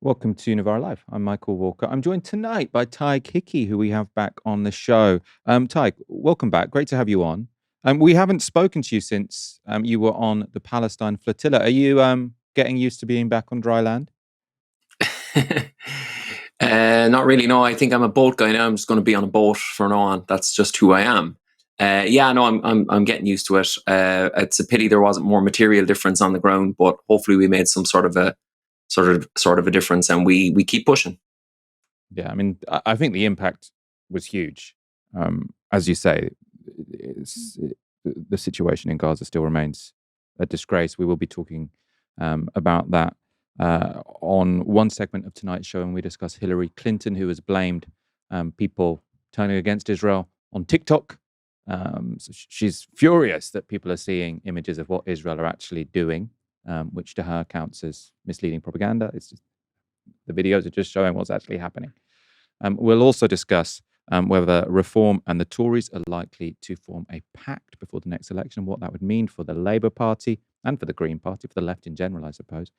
Welcome to Novara Live. I'm Michael Walker. I'm joined tonight by Tadhg Hickey, who we have back on the show. Tadhg, welcome back. Great to have you on. We haven't spoken to you since you were on the Palestine flotilla. Are you getting used to being back on dry land? Not really. No, I think I'm a boat guy now. I'm just going to be on a boat from now on. That's just who I am. Yeah, no, I'm getting used to it. It's a pity there wasn't more material difference on the ground, but hopefully we made some sort of a difference, and we keep pushing. Yeah, I mean, I think the impact was huge. As you say, the situation in Gaza still remains a disgrace. We will be talking about that on one segment of tonight's show, and we discuss Hillary Clinton, who has blamed people turning against Israel on TikTok. So she's furious that people are seeing images of what Israel are actually doing, which to her counts as misleading propaganda. It's just, the videos are just showing what's actually happening. We'll also discuss whether Reform and the Tories are likely to form a pact before the next election, what that would mean for the Labour Party and for the Green Party, for the left in general, I suppose.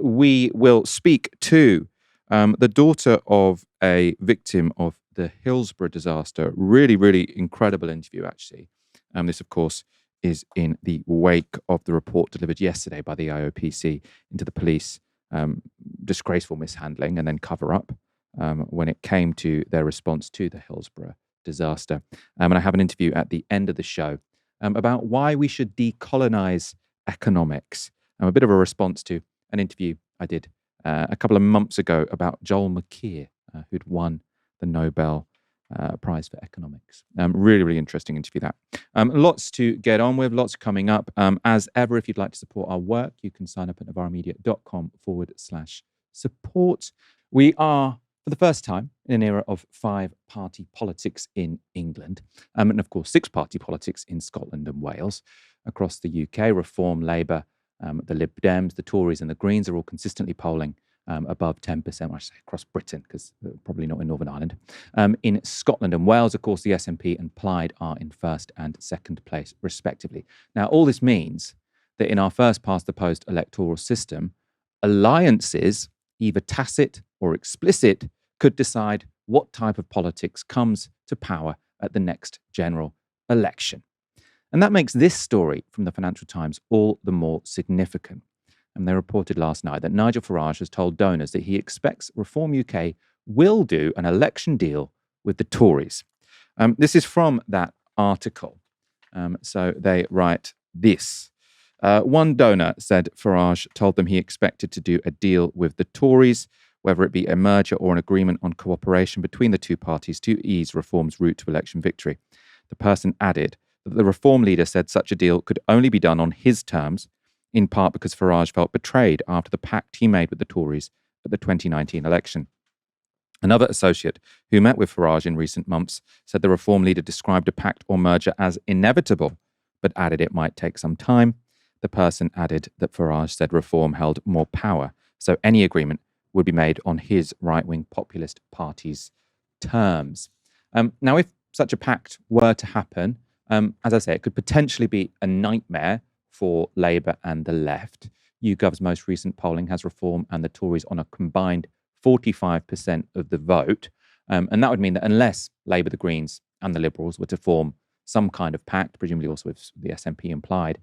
We will speak to the daughter of a victim of the Hillsborough disaster. Really, really incredible interview, actually. This, of course, is in the wake of the report delivered yesterday by the IOPC into the police, disgraceful mishandling and then cover-up when it came to their response to the Hillsborough disaster. And I have an interview at the end of the show about why we should decolonize economics. A bit of a response to an interview I did a couple of months ago about Joel McKeer, who'd won the Nobel Prize for Economics. Really, really interesting interview that. Lots to get on with, lots coming up. As ever, if you'd like to support our work, you can sign up at novaramedia.com/support. We are, for the first time, in an era of 5-party politics in England, and of course 6-party politics in Scotland and Wales. Across the UK, Reform, Labour, the Lib Dems, the Tories and the Greens are all consistently polling above 10%, I should say across Britain, because probably not in Northern Ireland. In Scotland and Wales, of course, the SNP and Plaid are in first and second place, respectively. Now, all this means that in our first past the post electoral system, alliances, either tacit or explicit, could decide what type of politics comes to power at the next general election. And that makes this story from the Financial Times all the more significant. And they reported last night that Nigel Farage has told donors that he expects Reform UK will do an election deal with the Tories. This is from that article. So they write this. One donor said Farage told them he expected to do a deal with the Tories, whether it be a merger or an agreement on cooperation between the two parties to ease Reform's route to election victory. The person added that the Reform leader said such a deal could only be done on his terms, in part because Farage felt betrayed after the pact he made with the Tories at the 2019 election. Another associate who met with Farage in recent months said the Reform leader described a pact or merger as inevitable, but added it might take some time. The person added that Farage said Reform held more power, so any agreement would be made on his right-wing populist party's terms. Now, if such a pact were to happen, as I say, it could potentially be a nightmare for Labour and the left. YouGov's most recent polling has Reform and the Tories on a combined 45% of the vote. And that would mean that unless Labour, the Greens and the Liberals were to form some kind of pact, presumably also with the SNP implied,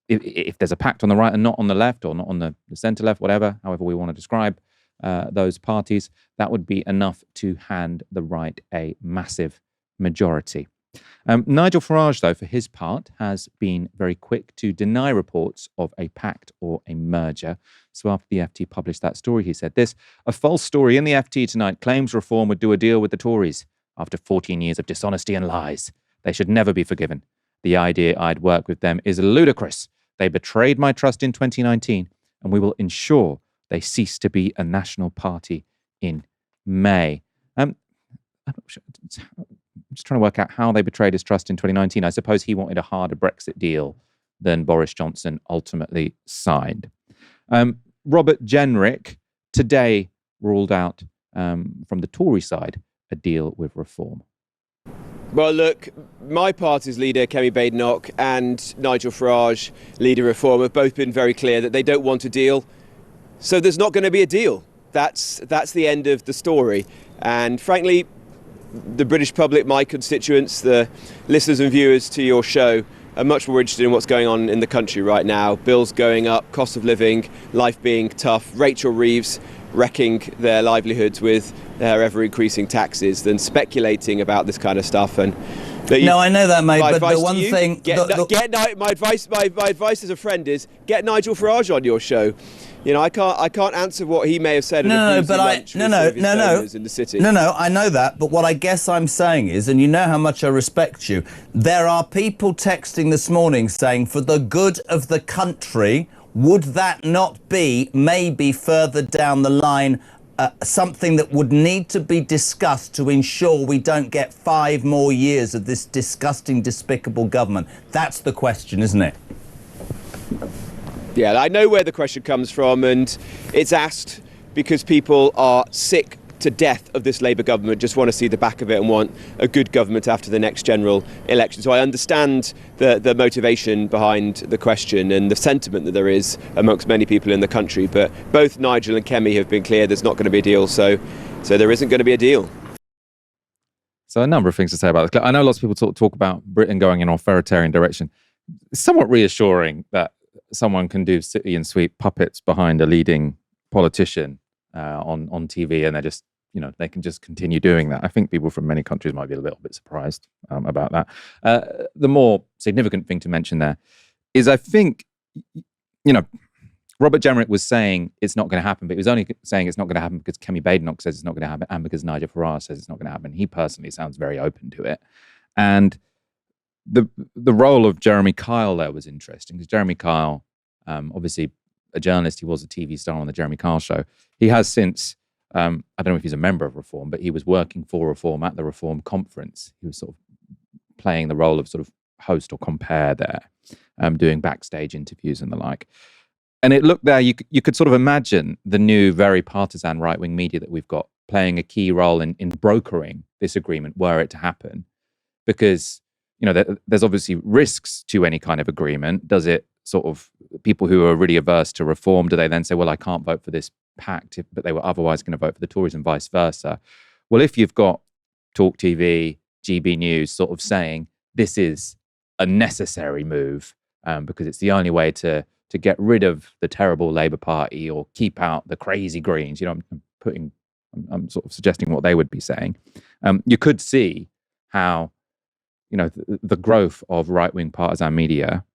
if there's a pact on the right and not on the left or not on the centre left, whatever, however we want to describe those parties, that would be enough to hand the right a massive majority. Nigel Farage, though, for his part, has been very quick to deny reports of a pact or a merger. So after the FT published that story, he said this: a false story in the FT tonight claims Reform would do a deal with the Tories after 14 years of dishonesty and lies. They should never be forgiven. The idea I'd work with them is ludicrous. They betrayed my trust in 2019, and we will ensure they cease to be a national party in May. I'm just trying to work out how they betrayed his trust in 2019. I suppose he wanted a harder Brexit deal than Boris Johnson ultimately signed. Robert Jenrick today ruled out from the Tory side a deal with Reform. Well, look, my party's leader, Kemi Badenoch, and Nigel Farage, leader Reform, have both been very clear that they don't want a deal. So there's not going to be a deal. That's the end of the story. And frankly, the British public, my constituents, the listeners and viewers to your show, are much more interested in what's going on in the country right now. Bills going up, cost of living, life being tough, Rachel Reeves wrecking their livelihoods with their ever-increasing taxes than speculating about this kind of stuff. And no, I know that, mate. But the one thing, my advice as a friend is get Nigel Farage on your show. You know, I can't answer what he may have said. In the city. No, I know that. But what I guess I'm saying is, and you know how much I respect you, there are people texting this morning saying, for the good of the country, would that not be maybe further down the line something that would need to be discussed to ensure we don't get 5 more years of this disgusting, despicable government? That's the question, isn't it? Yeah, I know where the question comes from, and it's asked because people are sick to death of this Labour government, just want to see the back of it and want a good government after the next general election. So I understand the motivation behind the question and the sentiment that there is amongst many people in the country, but both Nigel and Kemi have been clear there's not going to be a deal, so there isn't going to be a deal. So a number of things to say about this. I know lots of people talk about Britain going in an authoritarian direction. It's somewhat reassuring that someone can do city and sweep puppets behind a leading politician on TV, and they're just, they can just continue doing that. I think people from many countries might be a little bit surprised about that. The more significant thing to mention there is, I think, Robert Jenrick was saying it's not going to happen, but he was only saying it's not going to happen because Kemi Badenoch says it's not going to happen and because Nigel Farage says it's not going to happen. He personally sounds very open to it. And the role of Jeremy Kyle there was interesting, because Jeremy Kyle, obviously a journalist, he was a TV star on the Jeremy Kyle show. He has since, I don't know if he's a member of Reform, but he was working for Reform at the Reform conference. He was sort of playing the role of sort of host or compare there, doing backstage interviews and the like. And it looked there, you could sort of imagine the new, very partisan right-wing media that we've got playing a key role in brokering this agreement were it to happen. Because, there's obviously risks to any kind of agreement. Does it sort of, people who are really averse to reform, do they then say, well, I can't vote for this pact, but they were otherwise going to vote for the Tories and vice versa? Well, if you've got Talk TV, GB News sort of saying this is a necessary move because it's the only way to get rid of the terrible Labour Party or keep out the crazy Greens, I'm sort of suggesting what they would be saying. You could see how, the growth of right-wing partisan media,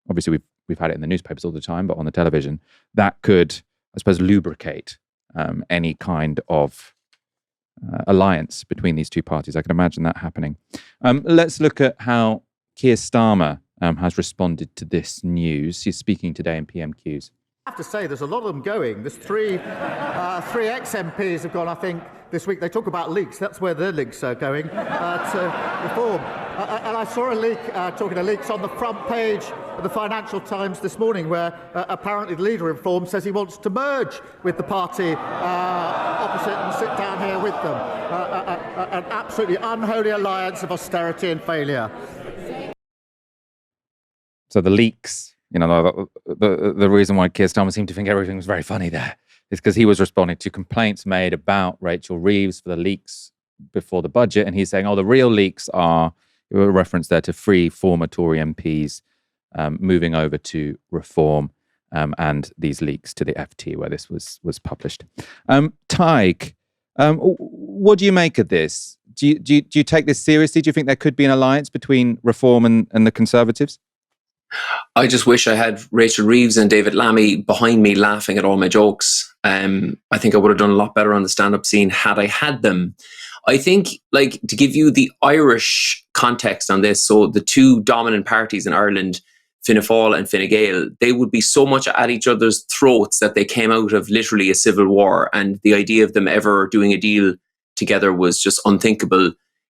obviously we've had it in the newspapers all the time, but on the television, that could, I suppose, lubricate any kind of alliance between these two parties. I can imagine that happening. Let's look at how Keir Starmer has responded to this news. He's speaking today in PMQs. I have to say, there's a lot of them going. There's three ex-MPs have gone, I think, this week. They talk about leaks. That's where their links are going to Reform. And I saw a leak, talking of leaks, on the front page of the Financial Times this morning, where apparently the leader of Reform says he wants to merge with the party opposite and sit down here with them. An absolutely unholy alliance of austerity and failure. So the leaks, the reason why Keir Starmer seemed to think everything was very funny there is because he was responding to complaints made about Rachel Reeves for the leaks before the budget. And he's saying, the real leaks are, a reference there to 3 former Tory MPs moving over to Reform and these leaks to the FT where this was published. Tadhg, what do you make of this? Do you take this seriously? Do you think there could be an alliance between Reform and the Conservatives? I just wish I had Rachel Reeves and David Lammy behind me laughing at all my jokes. I think I would have done a lot better on the stand-up scene had I had them. I think, to give you the Irish context on this, so the 2 dominant parties in Ireland, Fianna Fáil and Fine Gael, they would be so much at each other's throats that they came out of literally a civil war, and the idea of them ever doing a deal together was just unthinkable,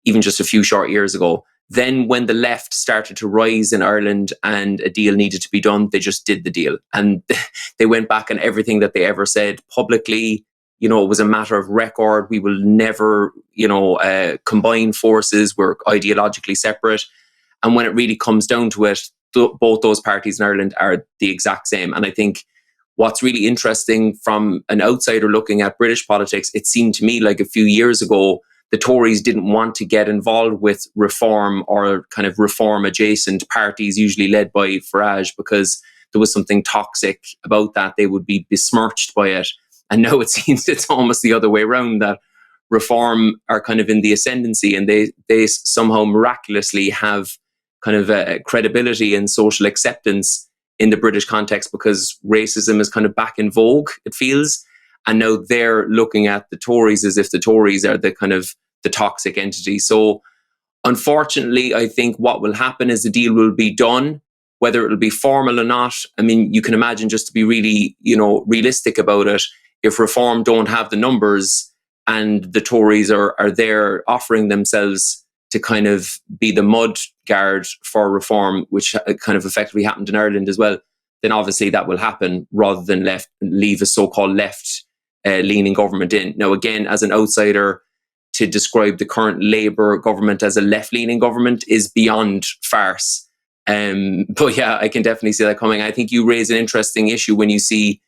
even just a few short years ago. Then when the left started to rise in Ireland and a deal needed to be done, they just did the deal. And they went back on everything that they ever said publicly. It was a matter of record. We will never, combine forces. We're ideologically separate. And when it really comes down to it, both those parties in Ireland are the exact same. And I think what's really interesting from an outsider looking at British politics, it seemed to me like a few years ago, the Tories didn't want to get involved with reform or kind of reform adjacent parties, usually led by Farage, because there was something toxic about that. They would be besmirched by it. And now it seems it's almost the other way around, that reform are kind of in the ascendancy, and they somehow miraculously have kind of a credibility and social acceptance in the British context because racism is kind of back in vogue, it feels. And now they're looking at the Tories as if the Tories are the kind of the toxic entity. So unfortunately, I think what will happen is the deal will be done, whether it'll be formal or not. I mean, you can imagine, just to be really, realistic about it, if Reform don't have the numbers and the Tories are there offering themselves to kind of be the mud guard for Reform, which kind of effectively happened in Ireland as well, then obviously that will happen rather than leave a so-called left-leaning government in. Now, again, as an outsider, to describe the current Labour government as a left-leaning government is beyond farce. But yeah, I can definitely see that coming. I think you raise an interesting issue when you see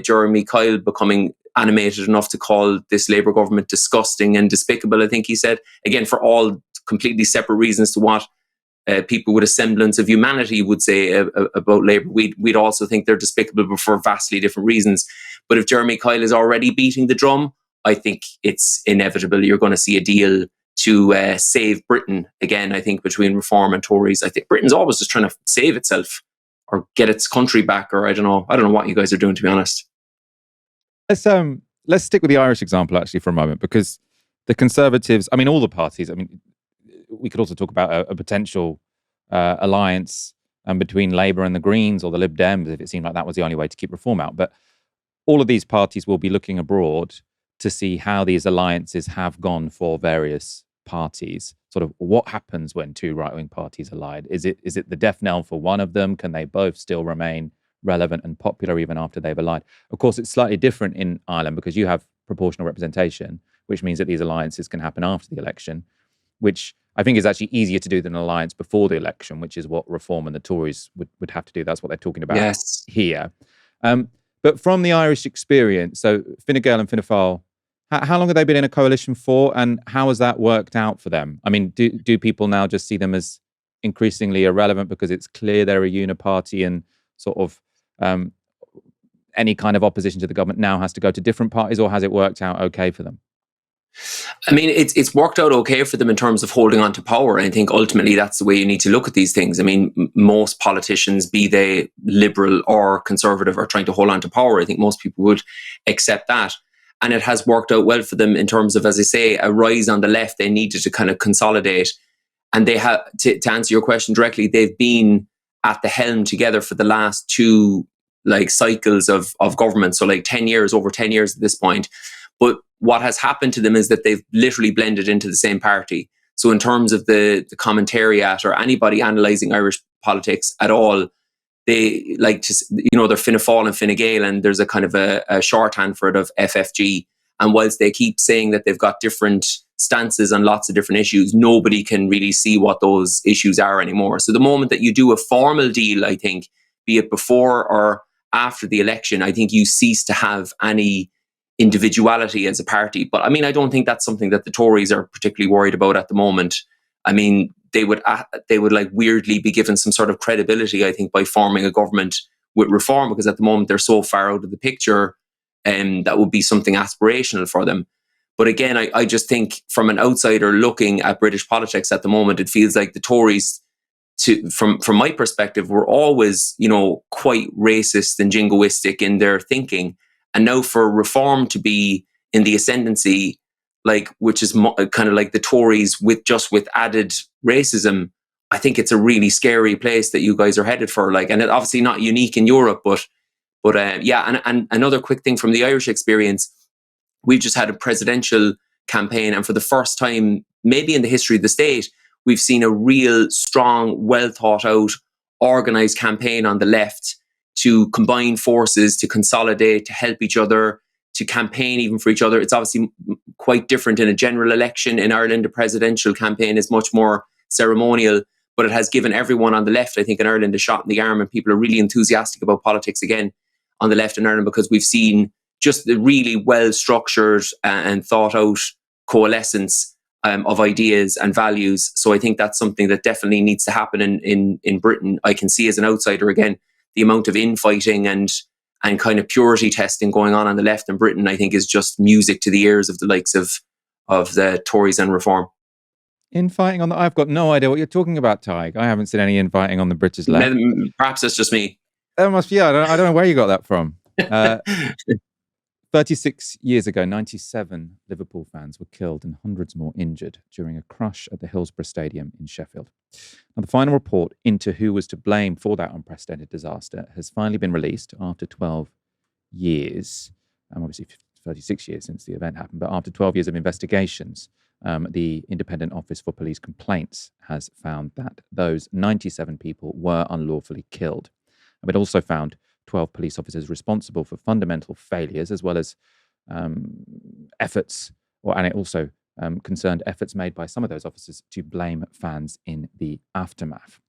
Jeremy Kyle becoming animated enough to call this Labour government disgusting and despicable, I think he said, again, for all completely separate reasons to what people with a semblance of humanity would say about Labour. We'd also think they're despicable, but for vastly different reasons. But if Jeremy Kyle is already beating the drum, I think it's inevitable you're going to see a deal to save Britain again. I think between Reform and Tories, I think Britain's always just trying to save itself or get its country back, or I don't know what you guys are doing, to be honest. Let's stick with the Irish example actually for a moment, because the Conservatives, I mean, all the parties, I mean, we could also talk about a potential alliance between Labour and the Greens or the Lib Dems, if it seemed like that was the only way to keep reform out. But all of these parties will be looking abroad to see how these alliances have gone for various parties. Sort of what happens when two right-wing parties allied? Is it the death knell for one of them? Can they both still remain relevant and popular even after they've allied? Of course, it's slightly different in Ireland because you have proportional representation, which means that these alliances can happen after the election, which I think is actually easier to do than an alliance before the election, which is what Reform and the Tories would have to do. That's what they're talking about here. But from the Irish experience, so Fine Gael and Fianna Fáil, how long have they been in a coalition for, and how has that worked out for them? I mean, do people now just see them as increasingly irrelevant because it's clear they're a uniparty and sort of any kind of opposition to the government now has to go to different parties, or has it worked out okay for them? I mean, it's worked out okay for them in terms of holding on to power. I think ultimately that's the way you need to look at these things. I mean, most politicians, be they liberal or conservative, are trying to hold on to power. I think most people would accept that. And it has worked out well for them in terms of, as I say, a rise on the left. They needed to kind of consolidate. And they have, to answer your question directly, they've been at the helm together for the last two cycles of government. So over 10 years at this point. But what has happened to them is that they've literally blended into the same party. So in terms of the commentariat or anybody analysing Irish politics at all, they like to, they're Fianna Fáil and Fine Gael, and there's a kind of a shorthand for it of FFG. And whilst they keep saying that they've got different stances on lots of different issues, nobody can really see what those issues are anymore. So the moment that you do a formal deal, I think, be it before or after the election, I think you cease to have any individuality as a party. But I mean, I don't think that's something that the Tories are particularly worried about at the moment. I mean, they would weirdly be given some sort of credibility, I think, by forming a government with Reform, because at the moment they're so far out of the picture, and that would be something aspirational for them. But again, I just think from an outsider looking at British politics at the moment, it feels like the Tories, from my perspective, were always, quite racist and jingoistic in their thinking. And now for Reform to be in the ascendancy, which is kind of like the Tories with added racism, I think it's a really scary place that you guys are headed for. And it obviously not unique in Europe, but yeah. And another quick thing from the Irish experience, we've just had a presidential campaign, and for the first time, maybe in the history of the state, we've seen a real strong, well thought out, organised campaign on the left to combine forces, to consolidate, to help each other, to campaign even for each other. It's obviously quite different in a general election. In Ireland, a presidential campaign is much more ceremonial, but it has given everyone on the left, I think, in Ireland, a shot in the arm, and people are really enthusiastic about politics again. on the left in Ireland, because we've seen just the really well-structured and thought-out coalescence of ideas and values. So I think that's something that definitely needs to happen in Britain. I can see as an outsider, again, the amount of infighting and kind of purity testing going on the left in Britain, I think, is just music to the ears of the likes of the Tories and Reform. Infighting on the... I've got no idea what you're talking about, Tadhg. I haven't seen any infighting on the British left. Perhaps that's just me. That must be... I don't know where you got that from. 36 years ago, 97 Liverpool fans were killed and hundreds more injured during a crush at the Hillsborough Stadium in Sheffield. Now, the final report into who was to blame for that unprecedented disaster has finally been released after 12 years. Obviously, 36 years since the event happened, but after 12 years of investigations, the Independent Office for Police Complaints has found that those 97 people were unlawfully killed. It also found 12 police officers responsible for fundamental failures, as well as efforts, and it also concerned efforts made by some of those officers to blame fans in the aftermath.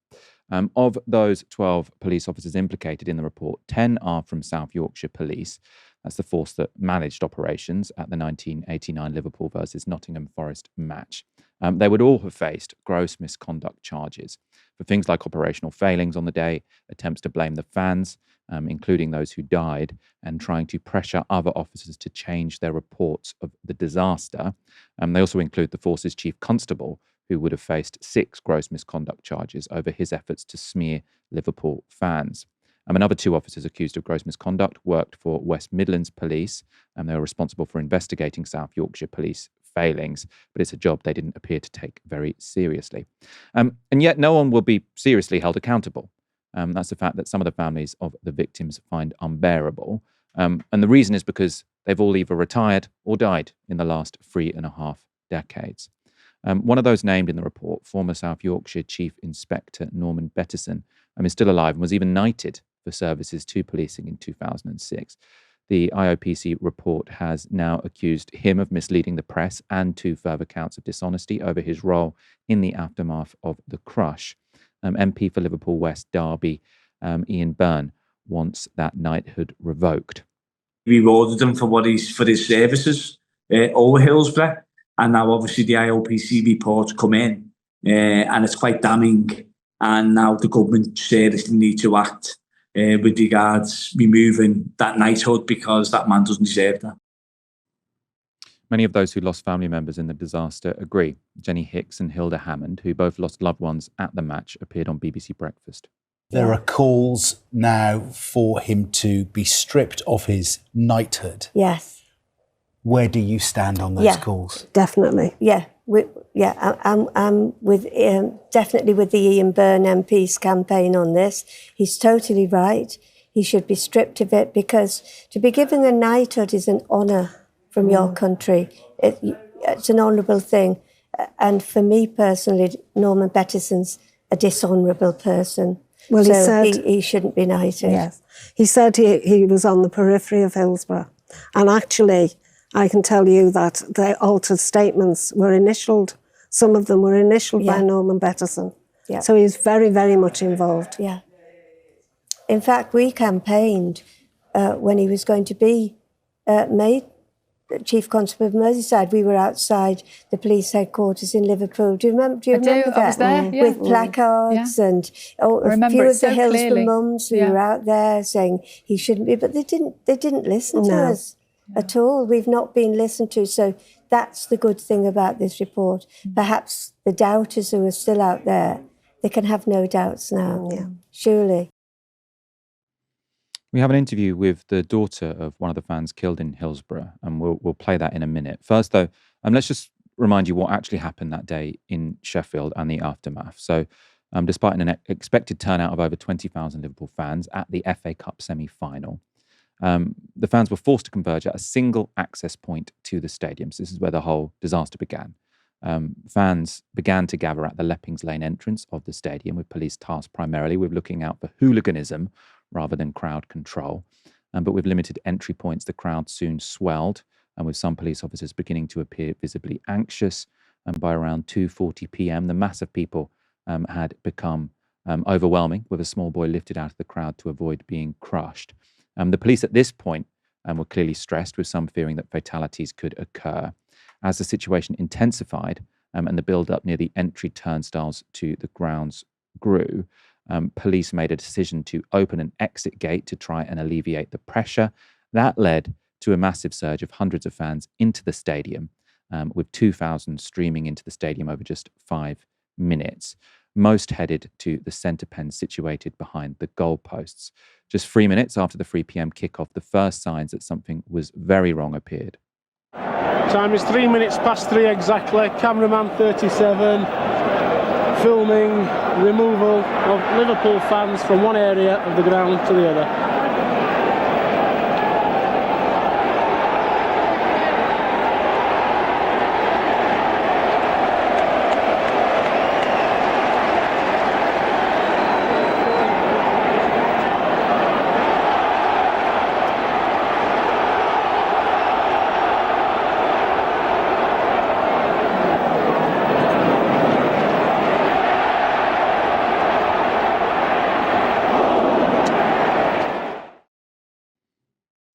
Of those 12 police officers implicated in the report, 10 are from South Yorkshire Police. That's the force that managed operations at the 1989 Liverpool versus Nottingham Forest match. They would all have faced gross misconduct charges for things like operational failings on the day, attempts to blame the fans, including those who died, and trying to pressure other officers to change their reports of the disaster. They also include the force's chief constable, who would have faced 6 gross misconduct charges over his efforts to smear Liverpool fans. Another 2 officers accused of gross misconduct worked for West Midlands Police, and they were responsible for investigating South Yorkshire Police failings, but it's a job they didn't appear to take very seriously. And yet no one will be seriously held accountable. That's the fact that some of the families of the victims find unbearable. And the reason is because they've all either retired or died in the last 3.5 decades. One of those named in the report, former South Yorkshire Chief Inspector Norman Bettison, is still alive and was even knighted for services to policing in 2006. The IOPC report has now accused him of misleading the press and 2 further counts of dishonesty over his role in the aftermath of the crush. MP for Liverpool West Derby, Ian Byrne, wants that knighthood revoked. We rewarded him for his services over Hillsborough, and now obviously the IOPC reports come in, and it's quite damning. And now the government seriously need to act with regards removing that knighthood, because that man doesn't deserve that. Many of those who lost family members in the disaster agree. Jenny Hicks and Hilda Hammond, who both lost loved ones at the match, appeared on BBC Breakfast. There are calls now for him to be stripped of his knighthood. Yes. Where do you stand on those calls? Definitely. Yeah. I'm with definitely with the Ian Byrne MP's campaign on this. He's totally right. He should be stripped of it, because to be given a knighthood is an honour from your country. It's an honourable thing. And for me personally, Norman Bettison's a dishonourable person. Well, so he said he shouldn't be knighted. Yes. He said he was on the periphery of Hillsborough. And actually, I can tell you that the altered statements were initialled. Some of them were initialled by Norman Bettison. Yeah. So he's very, very much involved. Yeah. In fact, we campaigned when he was going to be made Chief Constable of Merseyside. We were outside the police headquarters in Liverpool. Do you remember that? I was there, yeah. With placards and a few of the Hillsborough mums who were out there saying he shouldn't be, but they didn't listen to us at all. We've not been listened to. So that's the good thing about this report. Perhaps the doubters who are still out there, they can have no doubts now. Surely. We have an interview with the daughter of one of the fans killed in Hillsborough, and we'll play that in a minute. First, though, let's just remind you what actually happened that day in Sheffield and the aftermath. So, despite an expected turnout of over 20,000 Liverpool fans at the FA Cup semi-final, the fans were forced to converge at a single access point to the stadium. So this is where the whole disaster began. Fans began to gather at the Leppings Lane entrance of the stadium, with police tasked primarily with looking out for hooliganism rather than crowd control. But with limited entry points, the crowd soon swelled, and with some police officers beginning to appear visibly anxious. And by around 2:40 p.m, the mass of people had become overwhelming, with a small boy lifted out of the crowd to avoid being crushed. The police at this point were clearly stressed, with some fearing that fatalities could occur. As the situation intensified and the build-up near the entry turnstiles to the grounds grew, police made a decision to open an exit gate to try and alleviate the pressure. That led to a massive surge of hundreds of fans into the stadium, with 2,000 streaming into the stadium over just 5 minutes. Most headed to the centre pen situated behind the goalposts. Just 3 minutes after the 3 p.m. kickoff, the first signs that something was very wrong appeared. Time is 3 minutes past 3 exactly. Cameraman 37 filming removal of Liverpool fans from one area of the ground to the other.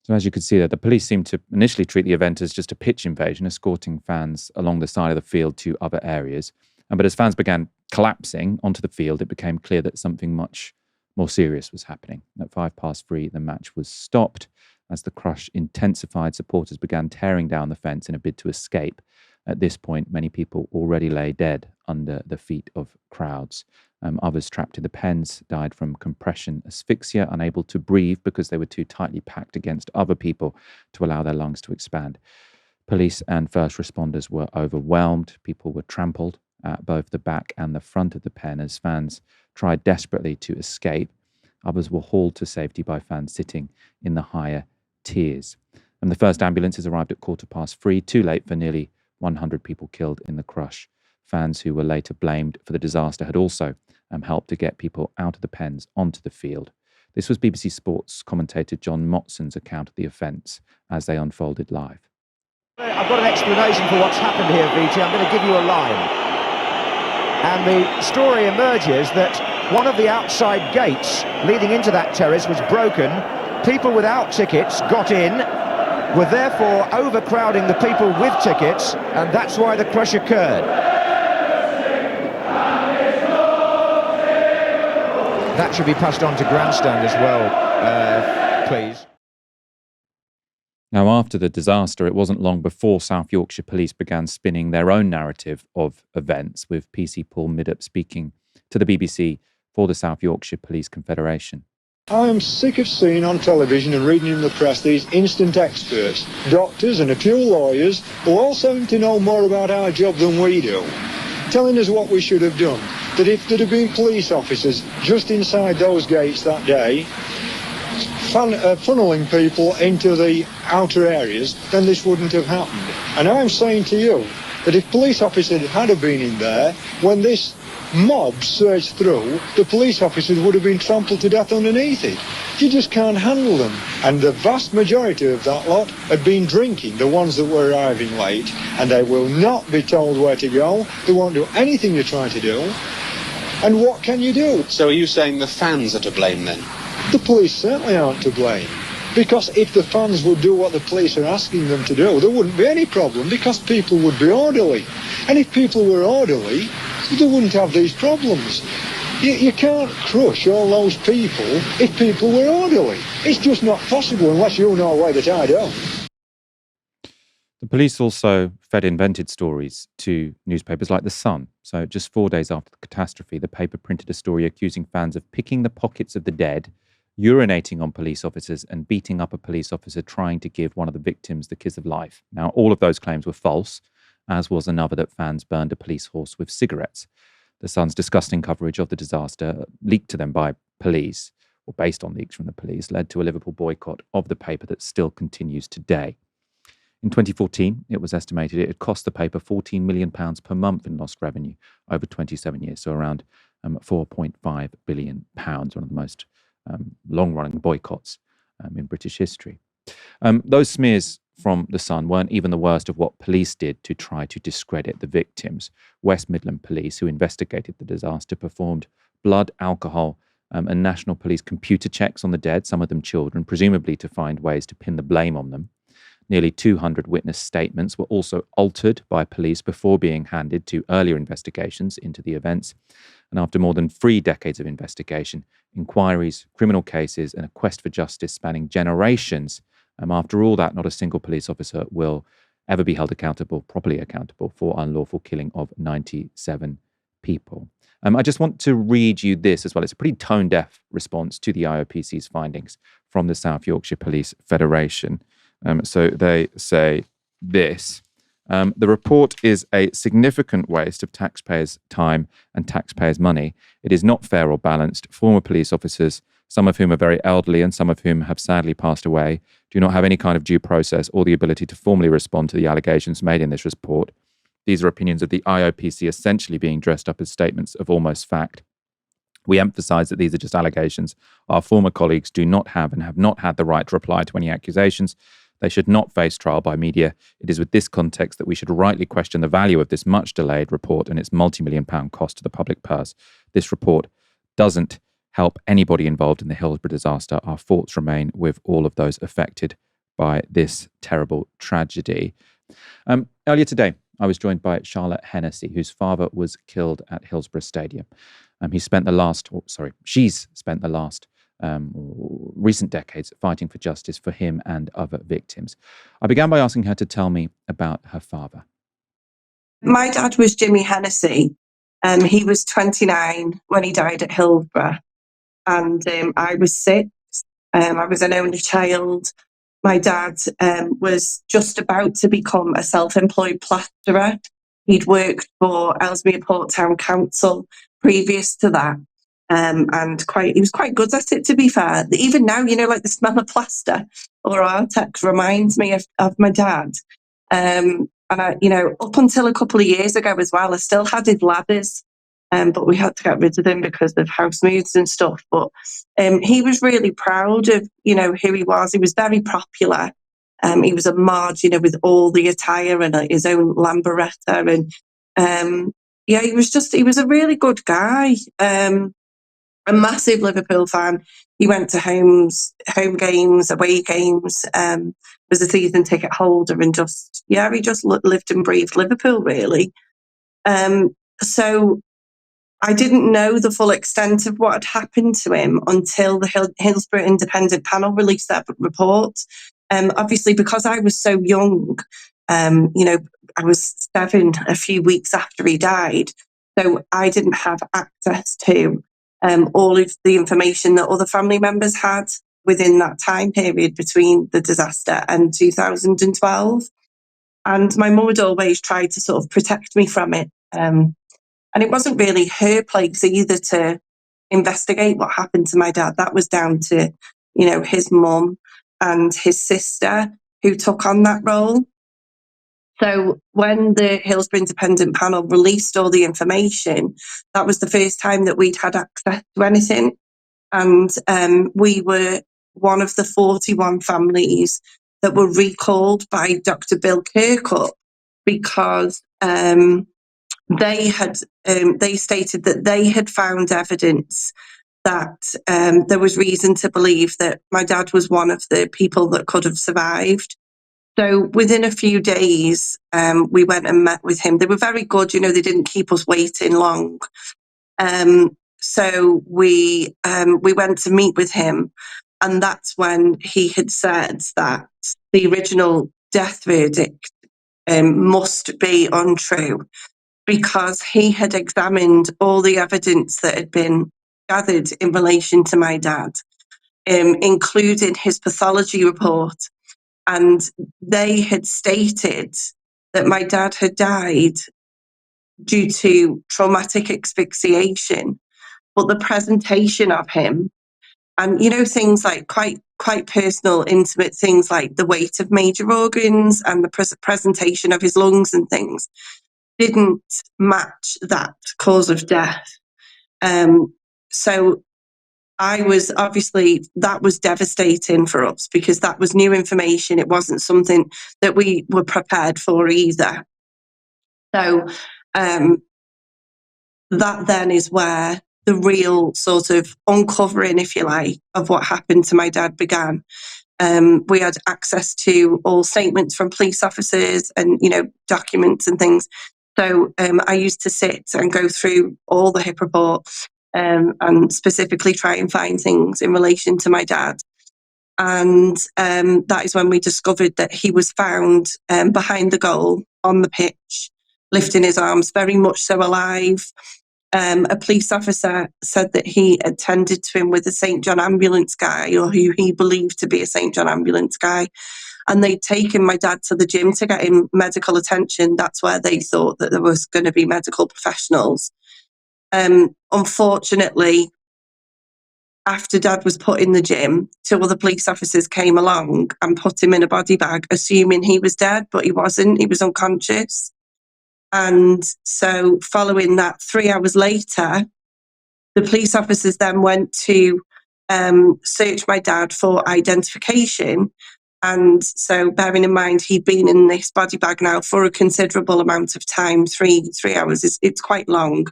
So as you could see there, the police seemed to initially treat the event as just a pitch invasion, escorting fans along the side of the field to other areas. But as fans began collapsing onto the field, it became clear that something much more serious was happening. At 3:05, the match was stopped. As the crush intensified, supporters began tearing down the fence in a bid to escape. At this point, many people already lay dead under the feet of crowds. Others trapped in the pens died from compression asphyxia, unable to breathe because they were too tightly packed against other people to allow their lungs to expand. Police and first responders were overwhelmed. People were trampled at both the back and the front of the pen as fans tried desperately to escape. Others were hauled to safety by fans sitting in the higher tiers. And the first ambulances arrived at 3:15, too late for nearly 100 people killed in the crush. Fans who were later blamed for the disaster had also helped to get people out of the pens onto the field. This was BBC Sports commentator John Motson's account of the events as they unfolded live. I've got an explanation for what's happened here, VT. I'm going to give you a line. And the story emerges that one of the outside gates leading into that terrace was broken. People without tickets got in, were therefore overcrowding the people with tickets, and that's why the crush occurred. That should be passed on to grandstand as well, please. Now, after the disaster, it wasn't long before South Yorkshire Police began spinning their own narrative of events, with PC Paul Middup speaking to the BBC for the South Yorkshire Police Confederation. I am sick of seeing on television and reading in the press these instant experts, doctors and a few lawyers who all seem to know more about our job than we do, telling us what we should have done. That if there'd have been police officers just inside those gates that day, funneling people into the outer areas, then this wouldn't have happened. And I'm saying to you that if police officers had have been in there, when this mob surged through, the police officers would have been trampled to death underneath it. You just can't handle them. And the vast majority of that lot had been drinking, the ones that were arriving late, and they will not be told where to go. They won't do anything you try to do. And what can you do? So are you saying the fans are to blame then? The police certainly aren't to blame. Because if the fans would do what the police are asking them to do, there wouldn't be any problem, because people would be orderly. And if people were orderly, they wouldn't have these problems. You can't crush all those people if people were orderly. It's just not possible unless you know a way that I don't. The police also fed invented stories to newspapers like The Sun. So just 4 days after the catastrophe, the paper printed a story accusing fans of picking the pockets of the dead, urinating on police officers, and beating up a police officer trying to give one of the victims the kiss of life. Now, all of those claims were false, as was another that fans burned a police horse with cigarettes. The Sun's disgusting coverage of the disaster, leaked to them by police, or based on leaks from the police, led to a Liverpool boycott of the paper that still continues today. In 2014, it was estimated it had cost the paper £14 million per month in lost revenue over 27 years, so around £4.5 billion, one of the most long-running boycotts in British history. Those smears from The Sun weren't even the worst of what police did to try to discredit the victims. West Midland Police, who investigated the disaster, performed blood, alcohol and National Police computer checks on the dead, some of them children, presumably to find ways to pin the blame on them. Nearly 200 witness statements were also altered by police before being handed to earlier investigations into the events. And after more than 3 decades of investigation, inquiries, criminal cases, and a quest for justice spanning generations, after all that, not a single police officer will ever be held accountable, properly accountable, for unlawful killing of 97 people. I just want to read you this as well. It's a pretty tone-deaf response to the IOPC's findings from the South Yorkshire Police Federation. So they say this. The report is a significant waste of taxpayers' time and taxpayers' money. It is not fair or balanced. Former police officers, some of whom are very elderly and some of whom have sadly passed away, do not have any kind of due process or the ability to formally respond to the allegations made in this report. These are opinions of the IOPC essentially being dressed up as statements of almost fact. We emphasise that these are just allegations. Our former colleagues do not have and have not had the right to reply to any accusations. They should not face trial by media. It is with this context that we should rightly question the value of this much delayed report and its multi-million-pound cost to the public purse. This report doesn't help anybody involved in the Hillsborough disaster. Our thoughts remain with all of those affected by this terrible tragedy. Earlier today, I was joined by Charlotte Hennessy, whose father was killed at Hillsborough Stadium. She's spent the last recent decades fighting for justice for him and other victims. I began by asking her to tell me about her father. My dad was Jimmy Hennessy. He was 29 when he died at Hillsborough. And I was 6. I was an only child. My dad was just about to become a self-employed plasterer. He'd worked for Ellesmere Port Town Council previous to that. And he was quite good at it, to be fair. Even now, like the smell of plaster or Artex reminds me of my dad. And I, up until a couple of years ago as well, I still had his ladders, but we had to get rid of them because of house moves and stuff. But he was really proud of, who he was. He was very popular. He was a mod, with all the attire and his own Lamboretta. And he was a really good guy. A massive Liverpool fan. He went to home games, away games, was a season ticket holder and he just lived and breathed Liverpool, really. So I didn't know the full extent of what had happened to him until the Hillsborough Independent Panel released that report. Obviously, because I was so young, I was 7 a few weeks after he died, so I didn't have access to all of the information that other family members had within that time period between the disaster and 2012. And my mum had always tried to sort of protect me from it. And it wasn't really her place either to investigate what happened to my dad. That was down to, his mum and his sister who took on that role. So when the Hillsborough Independent Panel released all the information, that was the first time that we'd had access to anything. And we were one of the 41 families that were recalled by Dr. Bill Kirkup because they stated that they had found evidence that there was reason to believe that my dad was one of the people that could have survived. So within a few days, we went and met with him. They were very good, they didn't keep us waiting long. So we went to meet with him, and that's when he had said that the original death verdict must be untrue, because he had examined all the evidence that had been gathered in relation to my dad, including his pathology report. And they had stated that my dad had died due to traumatic asphyxiation, but the presentation of him, and things like quite personal, intimate things like the weight of major organs and the presentation of his lungs and things, didn't match that cause of death. So that was devastating for us, because that was new information. It wasn't something that we were prepared for either. So that then is where the real sort of uncovering, if you like, of what happened to my dad began. We had access to all statements from police officers and, documents and things. So I used to sit and go through all the HIP reports and specifically try and find things in relation to my dad. And that is when we discovered that he was found behind the goal on the pitch, lifting his arms, very much so alive. A police officer said that he attended to him with a St. John ambulance guy, or who he believed to be a St. John ambulance guy. And they'd taken my dad to the gym to get him medical attention. That's where they thought that there was going to be medical professionals. Unfortunately, after Dad was put in the gym, 2 other police officers came along and put him in a body bag, assuming he was dead, but he wasn't. He was unconscious. And so following that, 3 hours later, the police officers then went to search my dad for identification. And so bearing in mind, he'd been in this body bag now for a considerable amount of time, 3 hours, it's quite long.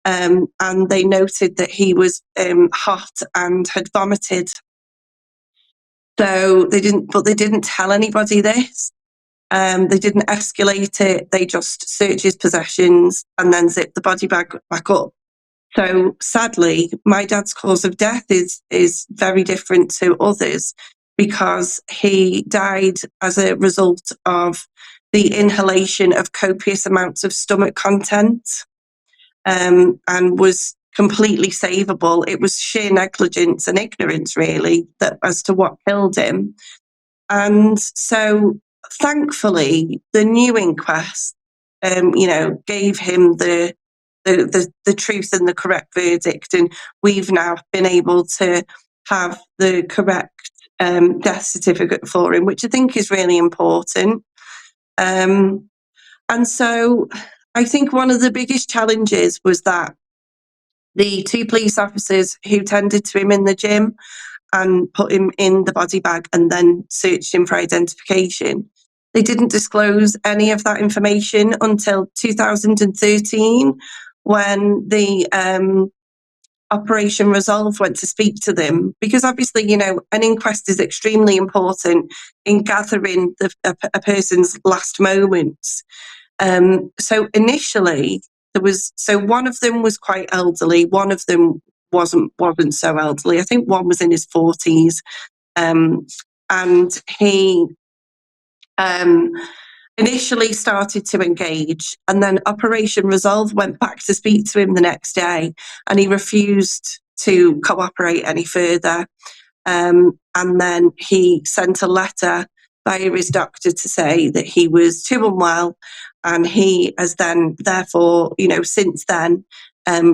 And they noted that he was hot and had vomited. So they didn't tell anybody this. They didn't escalate it. They just searched his possessions and then zipped the body bag back up. So sadly, my dad's cause of death is very different to others, because he died as a result of the inhalation of copious amounts of stomach content, and was completely savable. It was sheer negligence and ignorance, really, as to what killed him. And so, thankfully, the new inquest, gave him the truth and the correct verdict, and we've now been able to have the correct death certificate for him, which I think is really important. And so I think one of the biggest challenges was that the 2 police officers who tended to him in the gym and put him in the body bag and then searched him for identification, they didn't disclose any of that information until 2013, when the Operation Resolve went to speak to them, because obviously, an inquest is extremely important in gathering a person's last moments. So initially, one of them was quite elderly, one of them wasn't so elderly. I think one was in his 40s, and he initially started to engage, and then Operation Resolve went back to speak to him the next day, and he refused to cooperate any further. And then he sent a letter via his doctor to say that he was too unwell, and he has then, therefore, since then,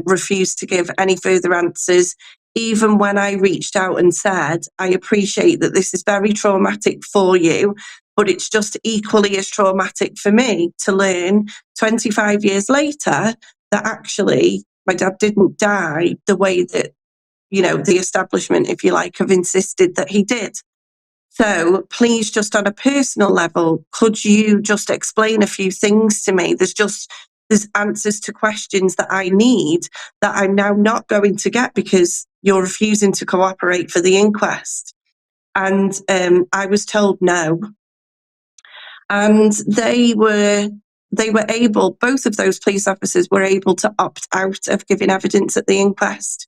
refused to give any further answers. Even when I reached out and said, I appreciate that this is very traumatic for you, but it's just equally as traumatic for me to learn 25 years later that actually my dad didn't die the way that, the establishment, if you like, have insisted that he did. So please, just on a personal level, could you just explain a few things to me? There's answers to questions that I need that I'm now not going to get because you're refusing to cooperate for the inquest. And I was told no. And they were able, both of those police officers were able to opt out of giving evidence at the inquest.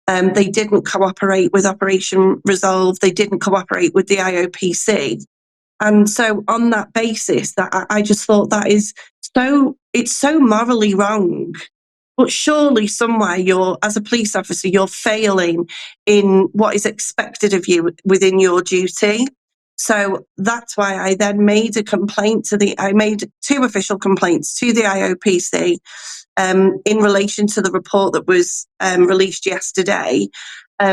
They didn't cooperate with Operation Resolve. They didn't cooperate with the IOPC. And so on that basis, that I just thought it's so morally wrong. But surely somewhere as a police officer, you're failing in what is expected of you within your duty. So that's why I then made I made 2 official complaints to the IOPC in relation to the report that was released yesterday,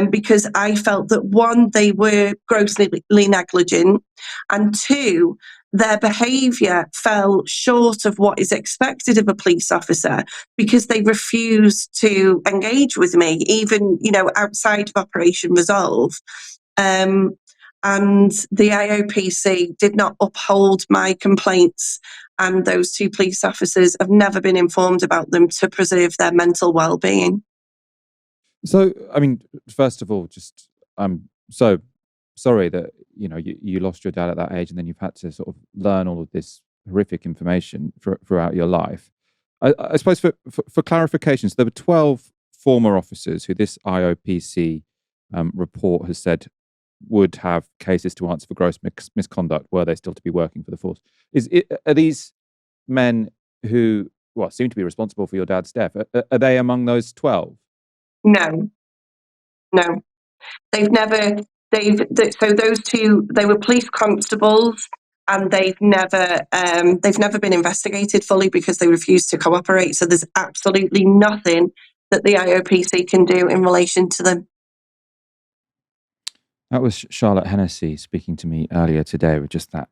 because I felt that 1, they were grossly negligent, and 2, their behaviour fell short of what is expected of a police officer, because they refused to engage with me, even, outside of Operation Resolve. And the IOPC did not uphold my complaints, and those 2 police officers have never been informed about them to preserve their mental well-being. So, I mean, first of all, just I'm so sorry that you lost your dad at that age, and then you've had to sort of learn all of this horrific information throughout your life. I suppose for clarifications, there were 12 former officers who this IOPC report has said would have cases to answer for gross misconduct were they still to be working for the force. Are these men who seem to be responsible for your dad's death? Are they among those 12? No. They've never. So those two, they were police constables, and they've never been investigated fully because they refused to cooperate. So there's absolutely nothing that the IOPC can do in relation to them. That was Charlotte Hennessy speaking to me earlier today with just that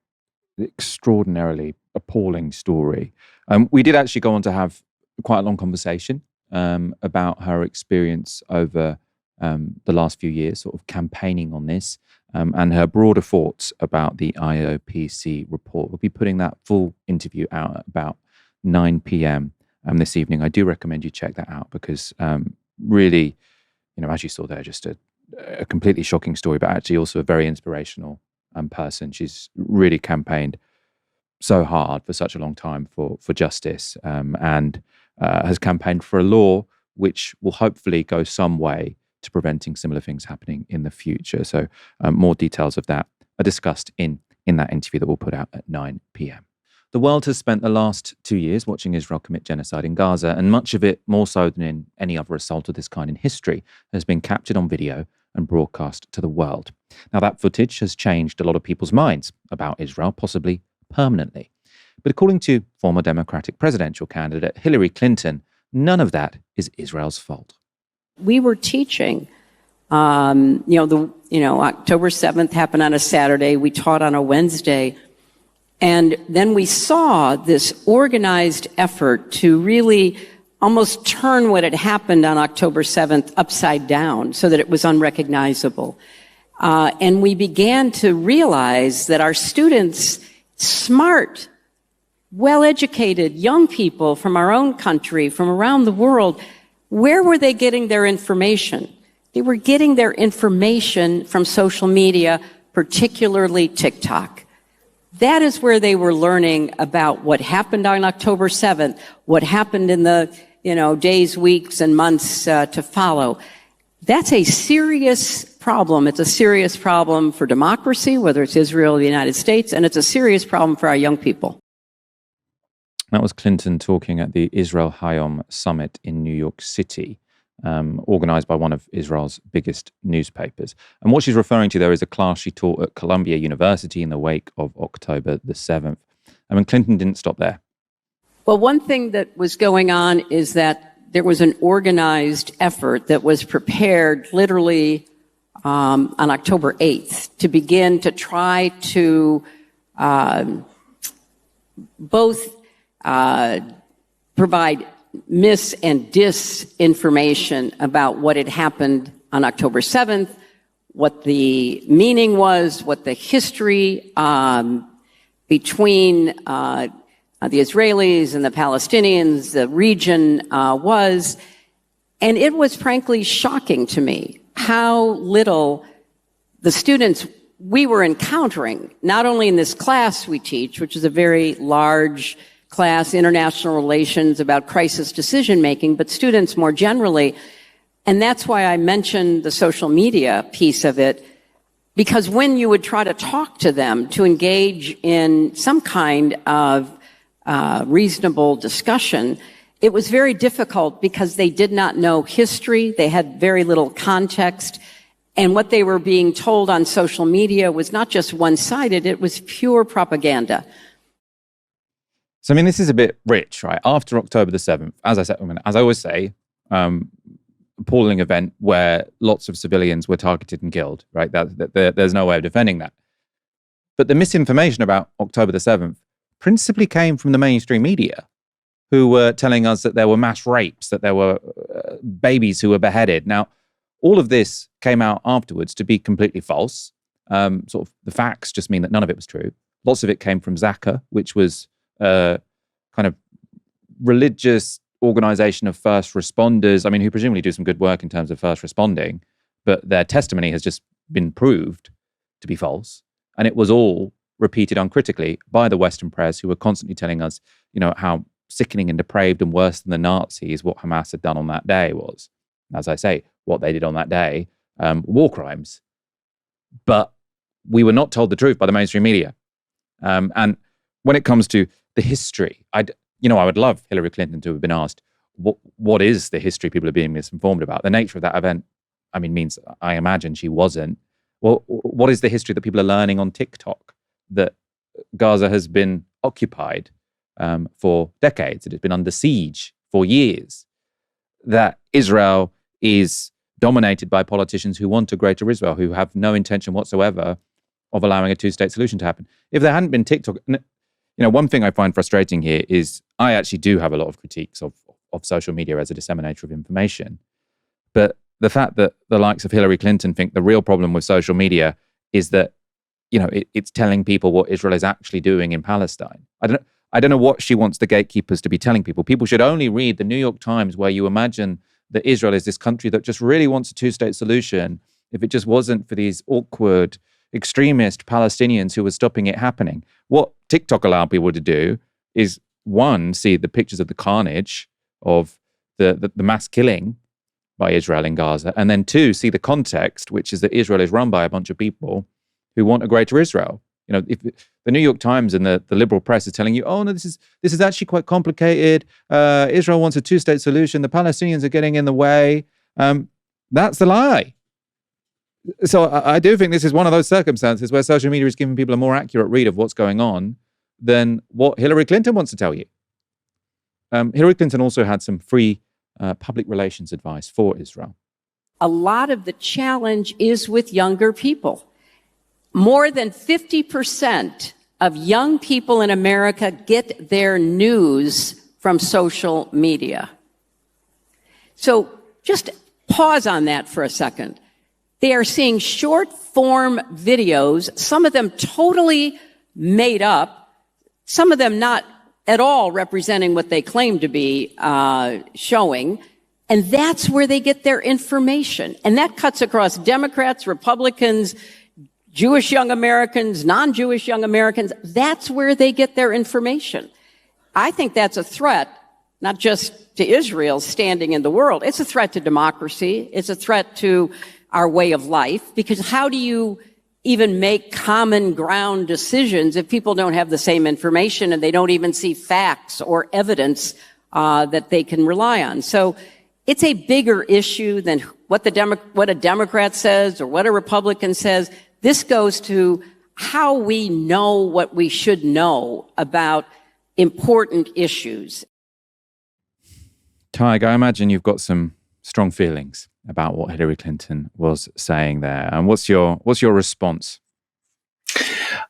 extraordinarily appalling story. We did actually go on to have quite a long conversation about her experience over the last few years, sort of campaigning on this, and her broader thoughts about the IOPC report. We'll be putting that full interview out at about 9 p.m. This evening. I do recommend you check that out because really, as you saw there, just a completely shocking story, but actually also a very inspirational person. She's really campaigned so hard for such a long time for justice, and has campaigned for a law which will hopefully go some way to preventing similar things happening in the future. So more details of that are discussed in that interview that we'll put out at 9 p.m. The world has spent the last 2 years watching Israel commit genocide in Gaza, and much of it, more so than in any other assault of this kind in history, has been captured on video and broadcast to the world. Now, that footage has changed a lot of people's minds about Israel, possibly permanently. But according to former Democratic presidential candidate Hillary Clinton, none of that is Israel's fault. We were teaching, October 7th happened on a Saturday. We taught on a Wednesday. And then we saw this organized effort to really almost turn what had happened on October 7th upside down so that it was unrecognizable. And we began to realize that our students, smart, well-educated young people from our own country, from around the world, where were they getting their information? They were getting their information from social media, particularly TikTok. That is where they were learning about what happened on October 7th, what happened in the days, weeks, and months to follow. That's a serious problem. It's a serious problem for democracy, whether it's Israel or the United States, and it's a serious problem for our young people. That was Clinton talking at the Israel Hayom Summit in New York City, organized by one of Israel's biggest newspapers. And what she's referring to there is a class she taught at Columbia University in the wake of October the 7th. I mean, Clinton didn't stop there. Well, one thing that was going on is that there was an organized effort that was prepared literally on October 8th to begin to try to both provide mis- and disinformation about what had happened on October 7th, what the meaning was, what the history between the Israelis and the Palestinians, the region was. And it was frankly shocking to me how little the students we were encountering, not only in this class we teach, which is a very large class, international relations about crisis decision making, but students more generally. And that's why I mentioned the social media piece of it, because when you would try to talk to them to engage in some kind of reasonable discussion, it was very difficult because they did not know history. They had very little context. And what they were being told on social media was not just one-sided, it was pure propaganda. So, I mean, this is a bit rich, right? After October the 7th, as I always say, appalling event where lots of civilians were targeted and killed, right? There's no way of defending that. But the misinformation about October the 7th principally came from the mainstream media, who were telling us that there were mass rapes, that there were babies who were beheaded. Now, all of this came out afterwards to be completely false. Sort of the facts just mean that none of it was true. Lots of it came from Zaka, which was kind of religious organization of first responders, I mean, who presumably do some good work in terms of first responding, but their testimony has just been proved to be false. And it was all repeated uncritically by the Western press, who were constantly telling us, how sickening and depraved and worse than the Nazis what Hamas had done on that day was. As I say, what they did on that day, war crimes. But we were not told the truth by the mainstream media. And when it comes to the history, I would love Hillary Clinton to have been asked, what is the history people are being misinformed about? The nature of that event, means I imagine she wasn't. Well, what is the history that people are learning on TikTok? That Gaza has been occupied for decades, that it's been under siege for years, that Israel is dominated by politicians who want a greater Israel, who have no intention whatsoever of allowing a two-state solution to happen. If there hadn't been TikTok, one thing I find frustrating here is I actually do have a lot of critiques of social media as a disseminator of information. But the fact that the likes of Hillary Clinton think the real problem with social media is that, it's telling people what Israel is actually doing in Palestine. I don't know what she wants the gatekeepers to be telling people. People should only read the New York Times, where you imagine that Israel is this country that just really wants a two-state solution, if it just wasn't for these awkward extremist Palestinians who were stopping it happening. What TikTok allowed people to do is, one, see the pictures of the carnage of the mass killing by Israel in Gaza, and then two, see the context, which is that Israel is run by a bunch of people who want a greater Israel. If the New York Times and the liberal press is telling you, oh no, this is actually quite complicated. Israel wants a two-state solution. The Palestinians are getting in the way. That's the lie. So I do think this is one of those circumstances where social media is giving people a more accurate read of what's going on than what Hillary Clinton wants to tell you. Hillary Clinton also had some free public relations advice for Israel. A lot of the challenge is with younger people. More than 50% of young people in America get their news from social media. So just pause on that for a second. They are seeing short form videos, some of them totally made up, some of them not at all representing what they claim to be showing. And that's where they get their information. And that cuts across Democrats, Republicans, Jewish young Americans, non-Jewish young Americans. That's where they get their information. I think that's a threat, not just to Israel's standing in the world. It's a threat to democracy. It's a threat to our way of life, because how do you even make common ground decisions if people don't have the same information and they don't even see facts or evidence that they can rely on? So it's a bigger issue than what a Democrat says or what a Republican says. This goes to how we know what we should know about important issues. Tadhg, I imagine you've got some strong feelings about what Hillary Clinton was saying there. And what's your response?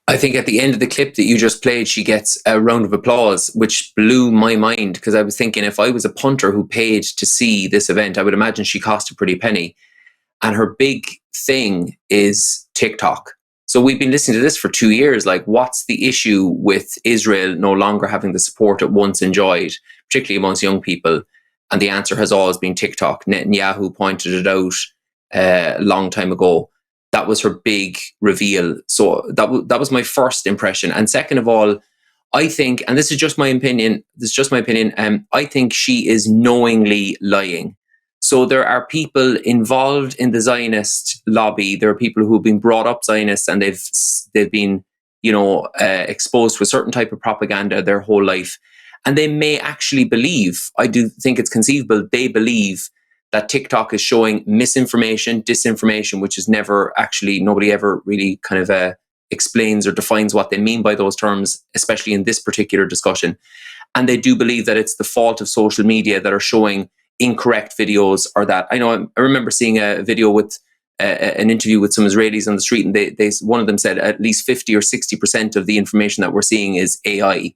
I think at the end of the clip that you just played, she gets a round of applause, which blew my mind, because I was thinking, if I was a punter who paid to see this event, I would imagine she cost a pretty penny. And her big thing is TikTok. So we've been listening to this for 2 years. Like, what's the issue with Israel no longer having the support it once enjoyed, particularly amongst young people? And the answer has always been TikTok. Netanyahu pointed it out a long time ago. That was her big reveal. So that was my first impression. And second of all, I think, and this is just my opinion, I think she is knowingly lying. So there are people involved in the Zionist lobby. There are people who have been brought up Zionists, and they've been, exposed to a certain type of propaganda their whole life. And they may actually believe, I do think it's conceivable, they believe that TikTok is showing misinformation, disinformation, which is never actually, nobody ever really kind of explains or defines what they mean by those terms, especially in this particular discussion. And they do believe that it's the fault of social media that are showing incorrect videos, or that, I remember seeing a video with an interview with some Israelis on the street, and they one of them said at least 50 or 60% of the information that we're seeing is AI.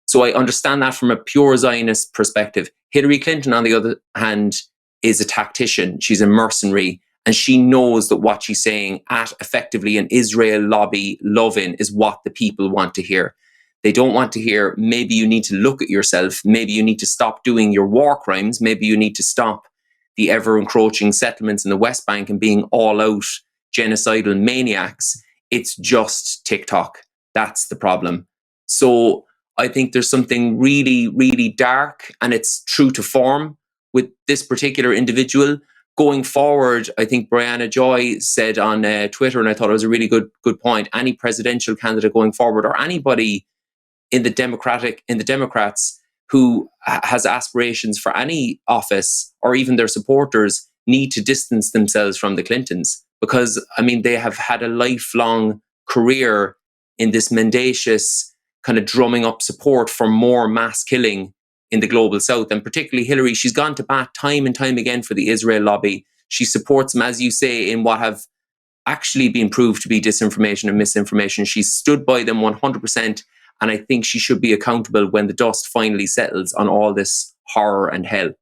So I understand that from a pure Zionist perspective. Hillary Clinton, on the other hand, is a tactician. She's a mercenary, and she knows that what she's saying at effectively an Israel lobby love-in is what the people want to hear. They don't want to hear, maybe you need to look at yourself, maybe you need to stop doing your war crimes, maybe you need to stop the ever-encroaching settlements in the West Bank and being all-out genocidal maniacs. It's just TikTok. That's the problem. So I think there's something really, really dark, and it's true to form with this particular individual. Going forward, I think Brianna Joy said on Twitter, and I thought it was a really good point, any presidential candidate going forward, or anybody in the Democrats who has aspirations for any office, or even their supporters, need to distance themselves from the Clintons. Because, I mean, they have had a lifelong career in this mendacious kind of drumming up support for more mass killing in the global south. And particularly Hillary, she's gone to bat time and time again for the Israel lobby. She supports them, as you say, in what have actually been proved to be disinformation and misinformation. She's stood by them 100%. And I think she should be accountable when the dust finally settles on all this horror and hell.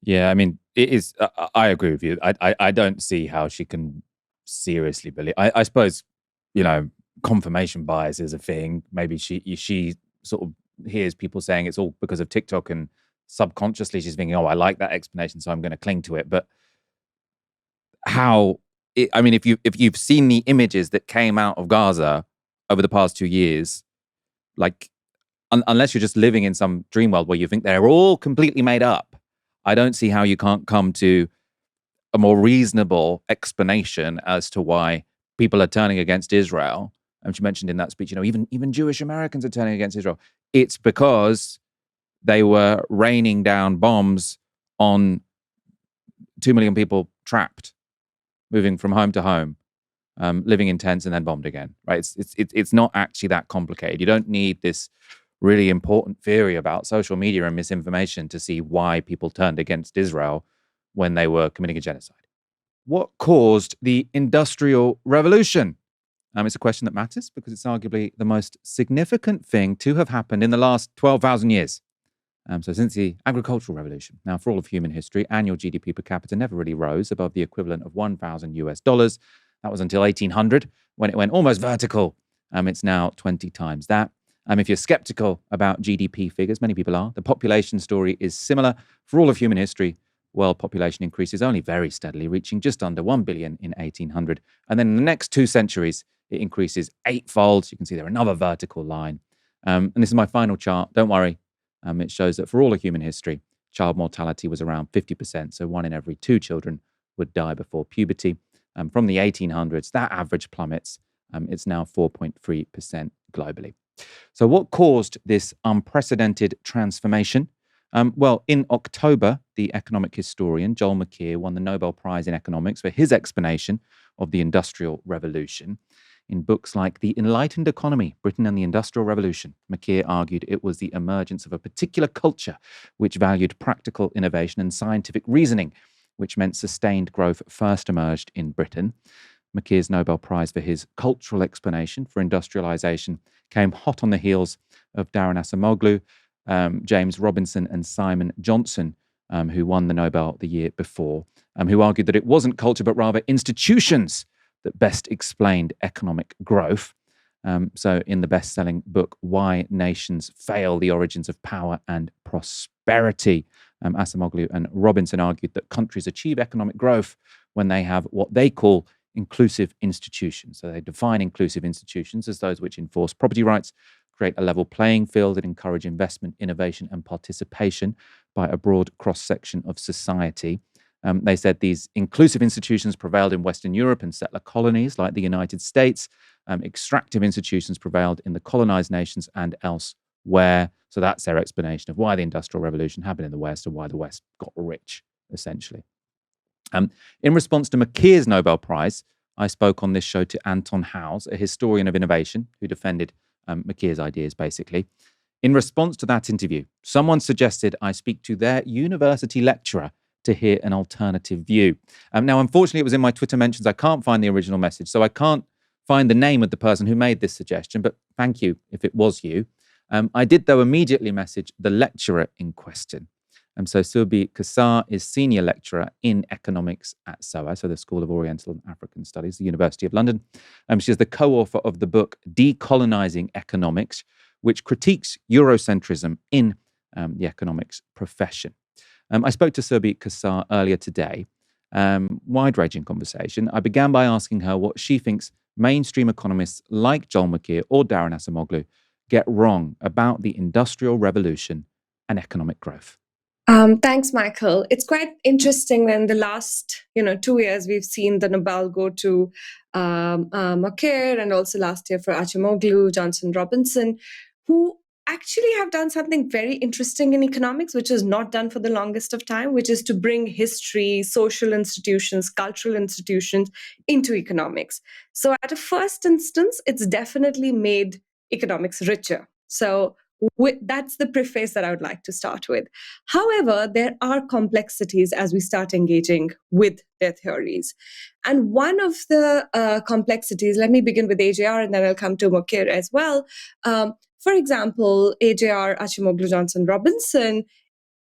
Yeah, I mean, it is. I agree with you. I don't see how she can seriously believe. I suppose, you know, confirmation bias is a thing. Maybe she sort of hears people saying it's all because of TikTok, and subconsciously she's thinking, oh, I like that explanation, so I'm going to cling to it. But how? I mean, if you've seen the images that came out of Gaza over the past 2 years, like, unless you're just living in some dream world where you think they're all completely made up, I don't see how you can't come to a more reasonable explanation as to why people are turning against Israel. And she mentioned in that speech, you know, even Jewish Americans are turning against Israel. It's because they were raining down bombs on 2 million people trapped, moving from home to home, living in tents and then bombed again, right? It's not actually that complicated. You don't need this really important theory about social media and misinformation to see why people turned against Israel when they were committing a genocide. What caused the Industrial Revolution? It's a question that matters because it's arguably the most significant thing to have happened in the last 12,000 years. So since the Agricultural Revolution. Now, for all of human history, annual GDP per capita never really rose above the equivalent of $1,000. That was until 1800, when it went almost vertical. It's now 20 times that. If you're skeptical about GDP figures, many people are, the population story is similar. For all of human history, world population increases only very steadily, reaching just under 1 billion in 1800. And then in the next 2 centuries, it increases 8-fold. You can see there another vertical line. And this is my final chart. Don't worry. It shows that for all of human history, child mortality was around 50%. So 1 in every 2 children would die before puberty. From the 1800s, that average plummets. It's now 4.3% globally. So what caused this unprecedented transformation? Well, in October, the economic historian Joel McKeer won the Nobel Prize in Economics for his explanation of the Industrial Revolution. In books like The Enlightened Economy, Britain and the Industrial Revolution, McKeer argued it was the emergence of a particular culture which valued practical innovation and scientific reasoning, which meant sustained growth first emerged in Britain. McKeer's Nobel Prize for his cultural explanation for industrialization came hot on the heels of Darren Acemoglu, James Robinson and Simon Johnson, who won the Nobel the year before, who argued that it wasn't culture but rather institutions that best explained economic growth. So in the best-selling book, Why Nations Fail, The Origins of Power and Prosperity, Acemoglu and Robinson argued that countries achieve economic growth when they have what they call inclusive institutions. So they define inclusive institutions as those which enforce property rights, create a level playing field, and encourage investment, innovation, and participation by a broad cross-section of society. They said these inclusive institutions prevailed in Western Europe and settler colonies like the United States. Extractive institutions prevailed in the colonized nations and elsewhere. So that's their explanation of why the Industrial Revolution happened in the West and why the West got rich, essentially. In response to McKeer's Nobel Prize, I spoke on this show to Anton Howes, a historian of innovation who defended McKeer's ideas, basically. In response to that interview, someone suggested I speak to their university lecturer to hear an alternative view. Now, unfortunately, it was in my Twitter mentions. I can't find the original message, so I can't find the name of the person who made this suggestion, but thank you if it was you. I did, though, immediately message the lecturer in question. So Surbhi Kesar is Senior Lecturer in Economics at SOAS, so the School of Oriental and African Studies, the University of London. She is the co-author of the book Decolonizing Economics, which critiques Eurocentrism in the economics profession. I spoke to Surbhi Kesar earlier today. Wide-ranging conversation. I began by asking her what she thinks mainstream economists like Joel Makir or Daron Acemoglu get wrong about the Industrial Revolution and economic growth. Thanks, Michael. It's quite interesting that in the last 2 years, we've seen the Nobel go to Makir, and also last year for Acemoglu, Johnson Robinson, who actually have done something very interesting in economics, which is not done for the longest of time, which is to bring history, social institutions, cultural institutions into economics. So at a first instance, it's definitely made economics richer. So that's the preface that I would like to start with. However, there are complexities as we start engaging with their theories. And one of the complexities, let me begin with AJR and then I'll come to Makir as well. For example, AJR, Acemoglu, Johnson, Robinson,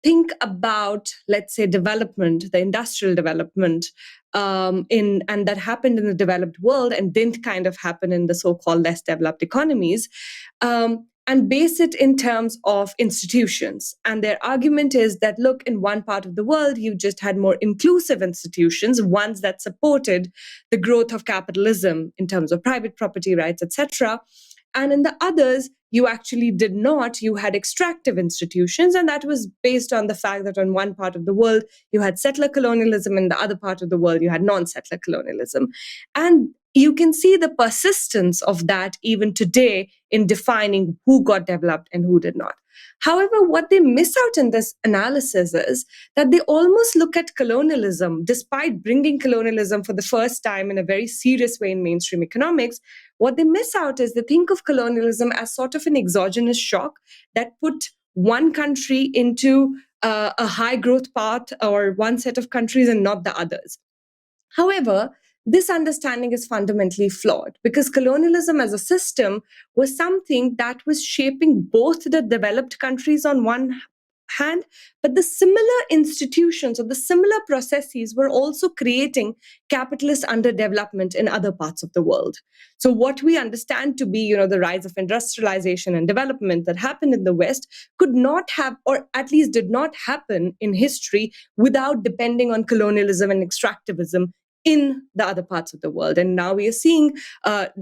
think about, let's say, development, the industrial development, and that happened in the developed world and didn't kind of happen in the so-called less developed economies, and base it in terms of institutions. And their argument is that, look, in one part of the world, you just had more inclusive institutions, ones that supported the growth of capitalism in terms of private property rights, etc. And in the others, you actually did not. You had extractive institutions, and that was based on the fact that on one part of the world, you had settler colonialism, and the other part of the world, you had non-settler colonialism. And you can see the persistence of that even today in defining who got developed and who did not. However, what they miss out in this analysis is that they almost look at colonialism, despite bringing colonialism for the first time in a very serious way in mainstream economics. What they miss out is they think of colonialism as sort of an exogenous shock that put one country into a high growth path or one set of countries and not the others. However, this understanding is fundamentally flawed because colonialism as a system was something that was shaping both the developed countries on one hand, but the similar institutions or the similar processes were also creating capitalist underdevelopment in other parts of the world. So what we understand to be, the rise of industrialization and development that happened in the West could not have, or at least did not happen in history without depending on colonialism and extractivism in the other parts of the world. And now we are seeing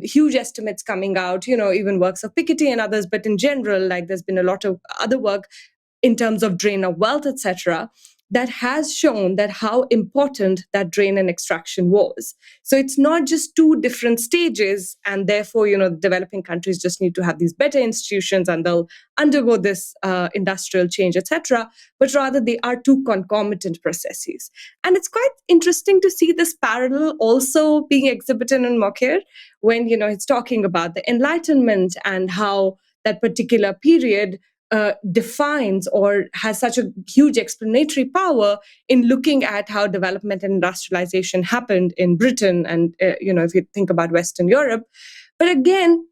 huge estimates coming out, even works of Piketty and others, but in general, like there's been a lot of other work in terms of drain of wealth, etc., that has shown that how important that drain and extraction was. So it's not just two different stages, and therefore, developing countries just need to have these better institutions and they'll undergo this industrial change, etc., but rather they are two concomitant processes. And it's quite interesting to see this parallel also being exhibited in Makir when, it's talking about the Enlightenment and how that particular period defines or has such a huge explanatory power in looking at how development and industrialization happened in Britain and, if you think about Western Europe. But again,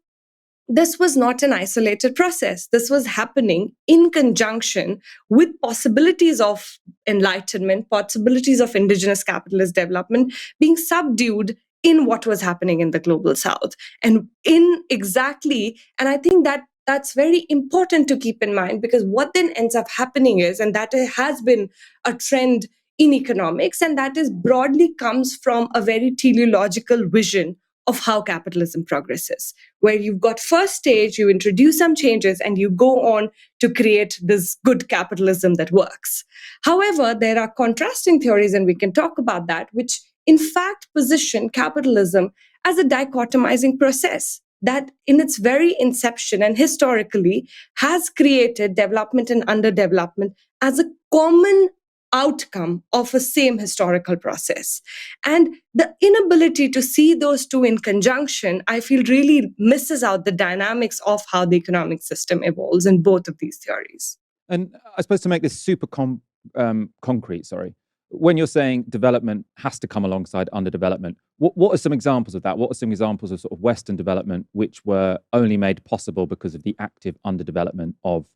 this was not an isolated process. This was happening in conjunction with possibilities of enlightenment, possibilities of indigenous capitalist development being subdued in what was happening in the global South. And I think that's very important to keep in mind, because what then ends up happening is, and that has been a trend in economics, and that is broadly comes from a very teleological vision of how capitalism progresses, where you've got first stage, you introduce some changes, and you go on to create this good capitalism that works. However, there are contrasting theories, and we can talk about that, which in fact position capitalism as a dichotomizing process that in its very inception and historically has created development and underdevelopment as a common outcome of a same historical process. And the inability to see those two in conjunction, I feel, really misses out the dynamics of how the economic system evolves in both of these theories. And I suppose to make this super concrete, when you're saying development has to come alongside underdevelopment, what are some examples of that? What are some examples of sort of Western development which were only made possible because of the active underdevelopment of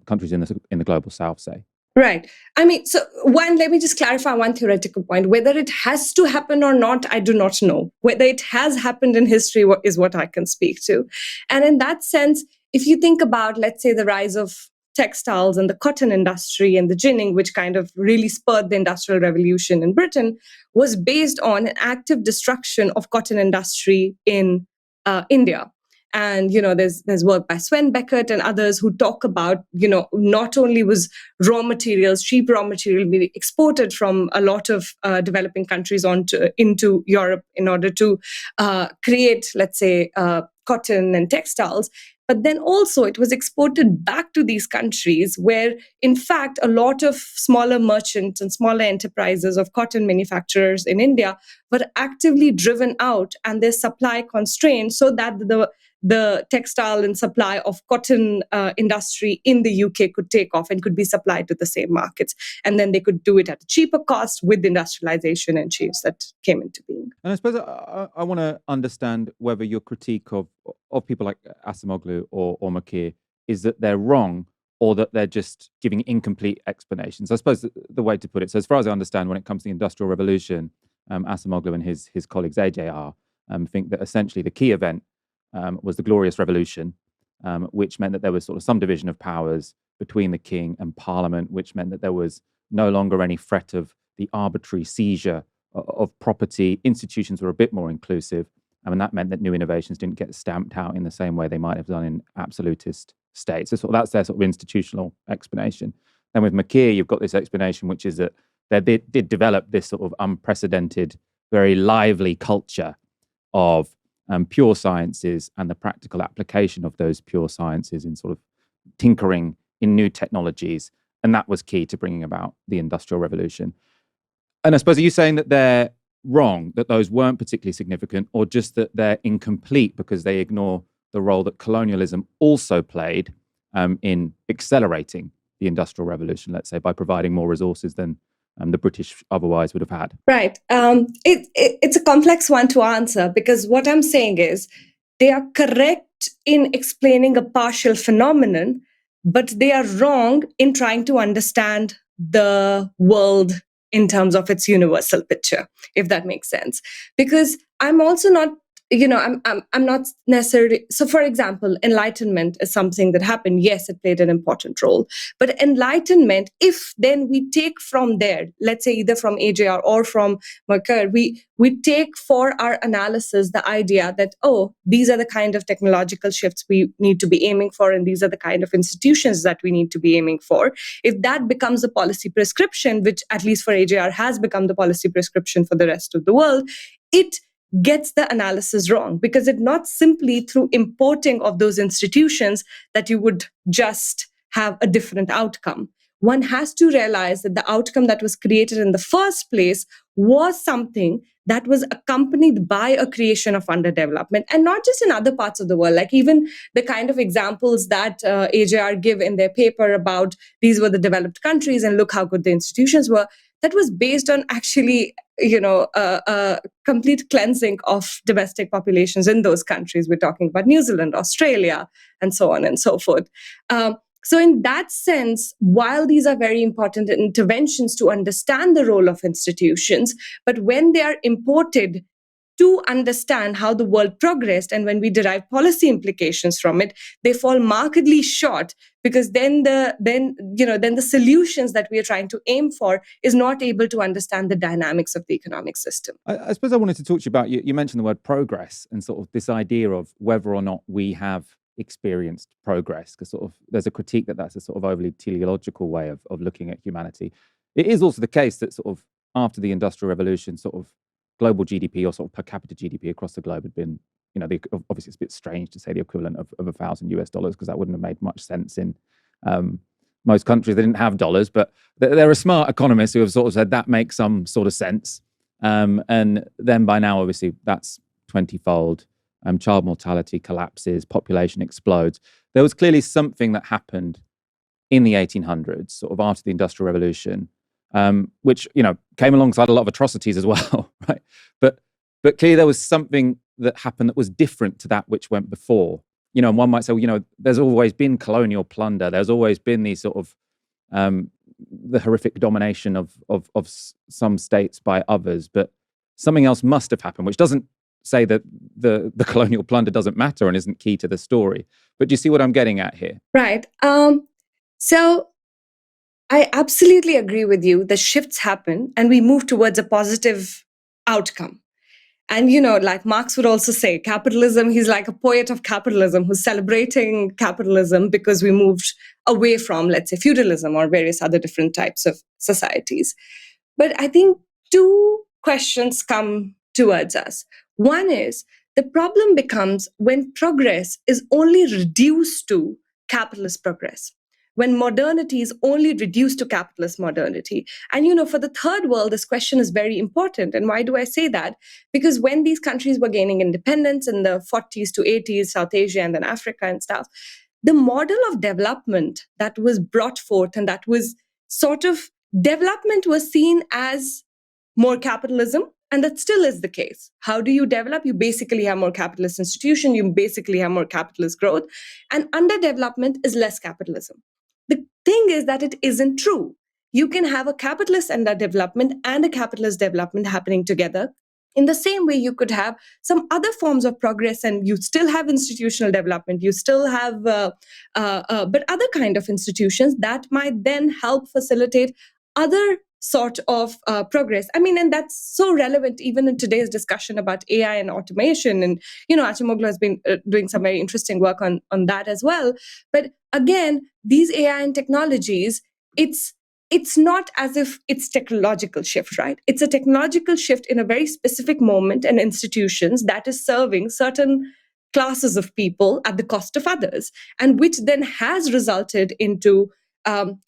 countries in the global South, say? Right. I mean, so let me just clarify one theoretical point. Whether it has to happen or not, I do not know. Whether it has happened in history is what I can speak to. And in that sense, if you think about, let's say, the rise of textiles and the cotton industry and the ginning, which kind of really spurred the Industrial Revolution in Britain, was based on an active destruction of cotton industry in India. And, there's work by Sven Beckert and others who talk about, not only was cheap raw material being exported from a lot of developing countries into Europe in order to create, let's say, cotton and textiles, but then also it was exported back to these countries where, in fact, a lot of smaller merchants and smaller enterprises of cotton manufacturers in India were actively driven out and their supply constrained so that the textile and supply of cotton industry in the UK could take off and could be supplied to the same markets. And then they could do it at a cheaper cost with industrialization and change that came into being. And I suppose I want to understand whether your critique of people like Acemoglu or Makir is that they're wrong or that they're just giving incomplete explanations. I suppose the way to put it, so as far as I understand, when it comes to the Industrial Revolution, Acemoglu and his colleagues AJR think that essentially the key event was the Glorious Revolution, which meant that there was sort of some division of powers between the king and parliament, which meant that there was no longer any threat of the arbitrary seizure of property. Institutions were a bit more inclusive, and that meant that new innovations didn't get stamped out in the same way they might have done in absolutist states. So that's their sort of institutional explanation. Then with Makir, you've got this explanation, which is that they did develop this sort of unprecedented, very lively culture of pure sciences and the practical application of those pure sciences in sort of tinkering in new technologies. And that was key to bringing about the Industrial Revolution. And I suppose, are you saying that they're wrong, that those weren't particularly significant, or just that they're incomplete because they ignore the role that colonialism also played in accelerating the Industrial Revolution, let's say, by providing more resources than the British otherwise would have had? Right. It's a complex one to answer, because what I'm saying is they are correct in explaining a partial phenomenon, but they are wrong in trying to understand the world in terms of its universal picture, if that makes sense. Because I'm also not, I'm not necessarily, so for example, Enlightenment is something that happened. Yes, it played an important role. But Enlightenment, if then we take from there, let's say either from AJR or from Makir, we take for our analysis the idea that, these are the kind of technological shifts we need to be aiming for, and these are the kind of institutions that we need to be aiming for. If that becomes a policy prescription, which at least for AJR has become the policy prescription for the rest of the world, it gets the analysis wrong, because it's not simply through importing of those institutions that you would just have a different outcome. One has to realize that the outcome that was created in the first place was something that was accompanied by a creation of underdevelopment, and not just in other parts of the world. Like even the kind of examples that AJR give in their paper about these were the developed countries and look how good the institutions were, that was based on actually, a complete cleansing of domestic populations in those countries. We're talking about New Zealand, Australia, and so on and so forth. So in that sense, while these are very important interventions to understand the role of institutions, but when they are imported to understand how the world progressed, and when we derive policy implications from it, they fall markedly short, because then the solutions that we are trying to aim for is not able to understand the dynamics of the economic system. I suppose I wanted to talk to you about, you mentioned the word progress and sort of this idea of whether or not we have experienced progress, because sort of there's a critique that that's a sort of overly teleological way of looking at humanity. It is also the case that sort of after the Industrial Revolution, sort of global GDP or sort of per capita GDP across the globe had been, obviously it's a bit strange to say the equivalent of $1,000 because that wouldn't have made much sense in most countries. They didn't have dollars, but there are smart economists who have sort of said that makes some sort of sense. And then by now, obviously, that's 20-fold. Child mortality collapses, population explodes. There was clearly something that happened in the 1800s, sort of after the Industrial Revolution, which, came alongside a lot of atrocities as well, right? But clearly there was something that happened that was different to that which went before. And one might say, there's always been colonial plunder. There's always been these sort of the horrific domination of some states by others, but something else must have happened, which doesn't say that the colonial plunder doesn't matter and isn't key to the story. But do you see what I'm getting at here? Right. So I absolutely agree with you. The shifts happen and we move towards a positive outcome. And, like Marx would also say, capitalism, he's like a poet of capitalism who's celebrating capitalism because we moved away from, let's say, feudalism or various other different types of societies. But I think two questions come towards us. One is the problem becomes when progress is only reduced to capitalist progress, when modernity is only reduced to capitalist modernity. And, for the third world, this question is very important. And why do I say that? Because when these countries were gaining independence in the 40s to 80s, South Asia and then Africa and stuff, the model of development that was brought forth and that was sort of development was seen as more capitalism. And that still is the case. How do you develop? You basically have more capitalist institution. You basically have more capitalist growth. And underdevelopment is less capitalism. The thing is that it isn't true. You can have a capitalist underdevelopment and a capitalist development happening together. In the same way, you could have some other forms of progress and you still have institutional development. You still have, but other kind of institutions that might then help facilitate other sort of progress. And that's so relevant even in today's discussion about AI and automation. And, Acemoglu has been doing some very interesting work on that as well. But again, these AI and technologies, it's not as if it's technological shift, right? It's a technological shift in a very specific moment and institutions that is serving certain classes of people at the cost of others, and which then has resulted into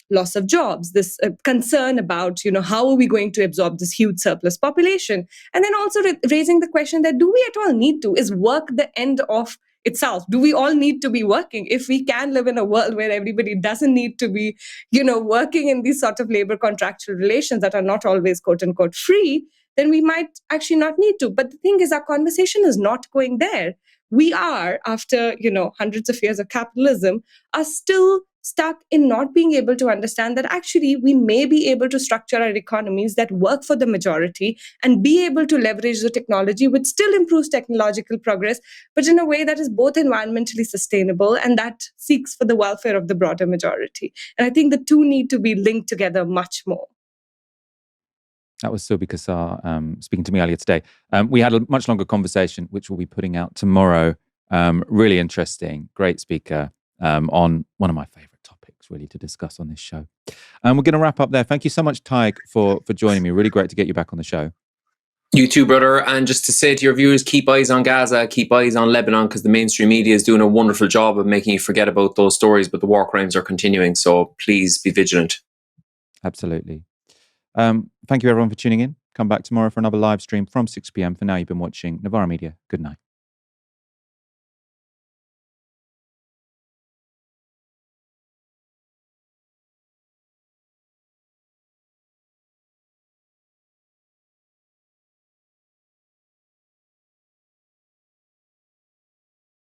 loss of jobs, this concern about, how are we going to absorb this huge surplus population? And then also raising the question that do we at all need to? Is work the end of itself? Do we all need to be working? If we can live in a world where everybody doesn't need to be, working in these sort of labor contractual relations that are not always quote unquote free, then we might actually not need to. But the thing is, our conversation is not going there. We are, after, hundreds of years of capitalism, are still stuck in not being able to understand that actually we may be able to structure our economies that work for the majority and be able to leverage the technology which still improves technological progress, but in a way that is both environmentally sustainable and that seeks for the welfare of the broader majority. And I think the two need to be linked together much more. That was Surbhi Kesar speaking to me earlier today. We had a much longer conversation, which we'll be putting out tomorrow. Really interesting, great speaker on one of my favourite topics, really, to discuss on this show. We're going to wrap up there. Thank you so much, Tadhg, for joining me. Really great to get you back on the show. You too, brother. And just to say to your viewers, keep eyes on Gaza, keep eyes on Lebanon, because the mainstream media is doing a wonderful job of making you forget about those stories, but the war crimes are continuing. So please be vigilant. Absolutely. Thank you, everyone, for tuning in. Come back tomorrow for another live stream from 6 p.m. For now, you've been watching Novara Media. Good night.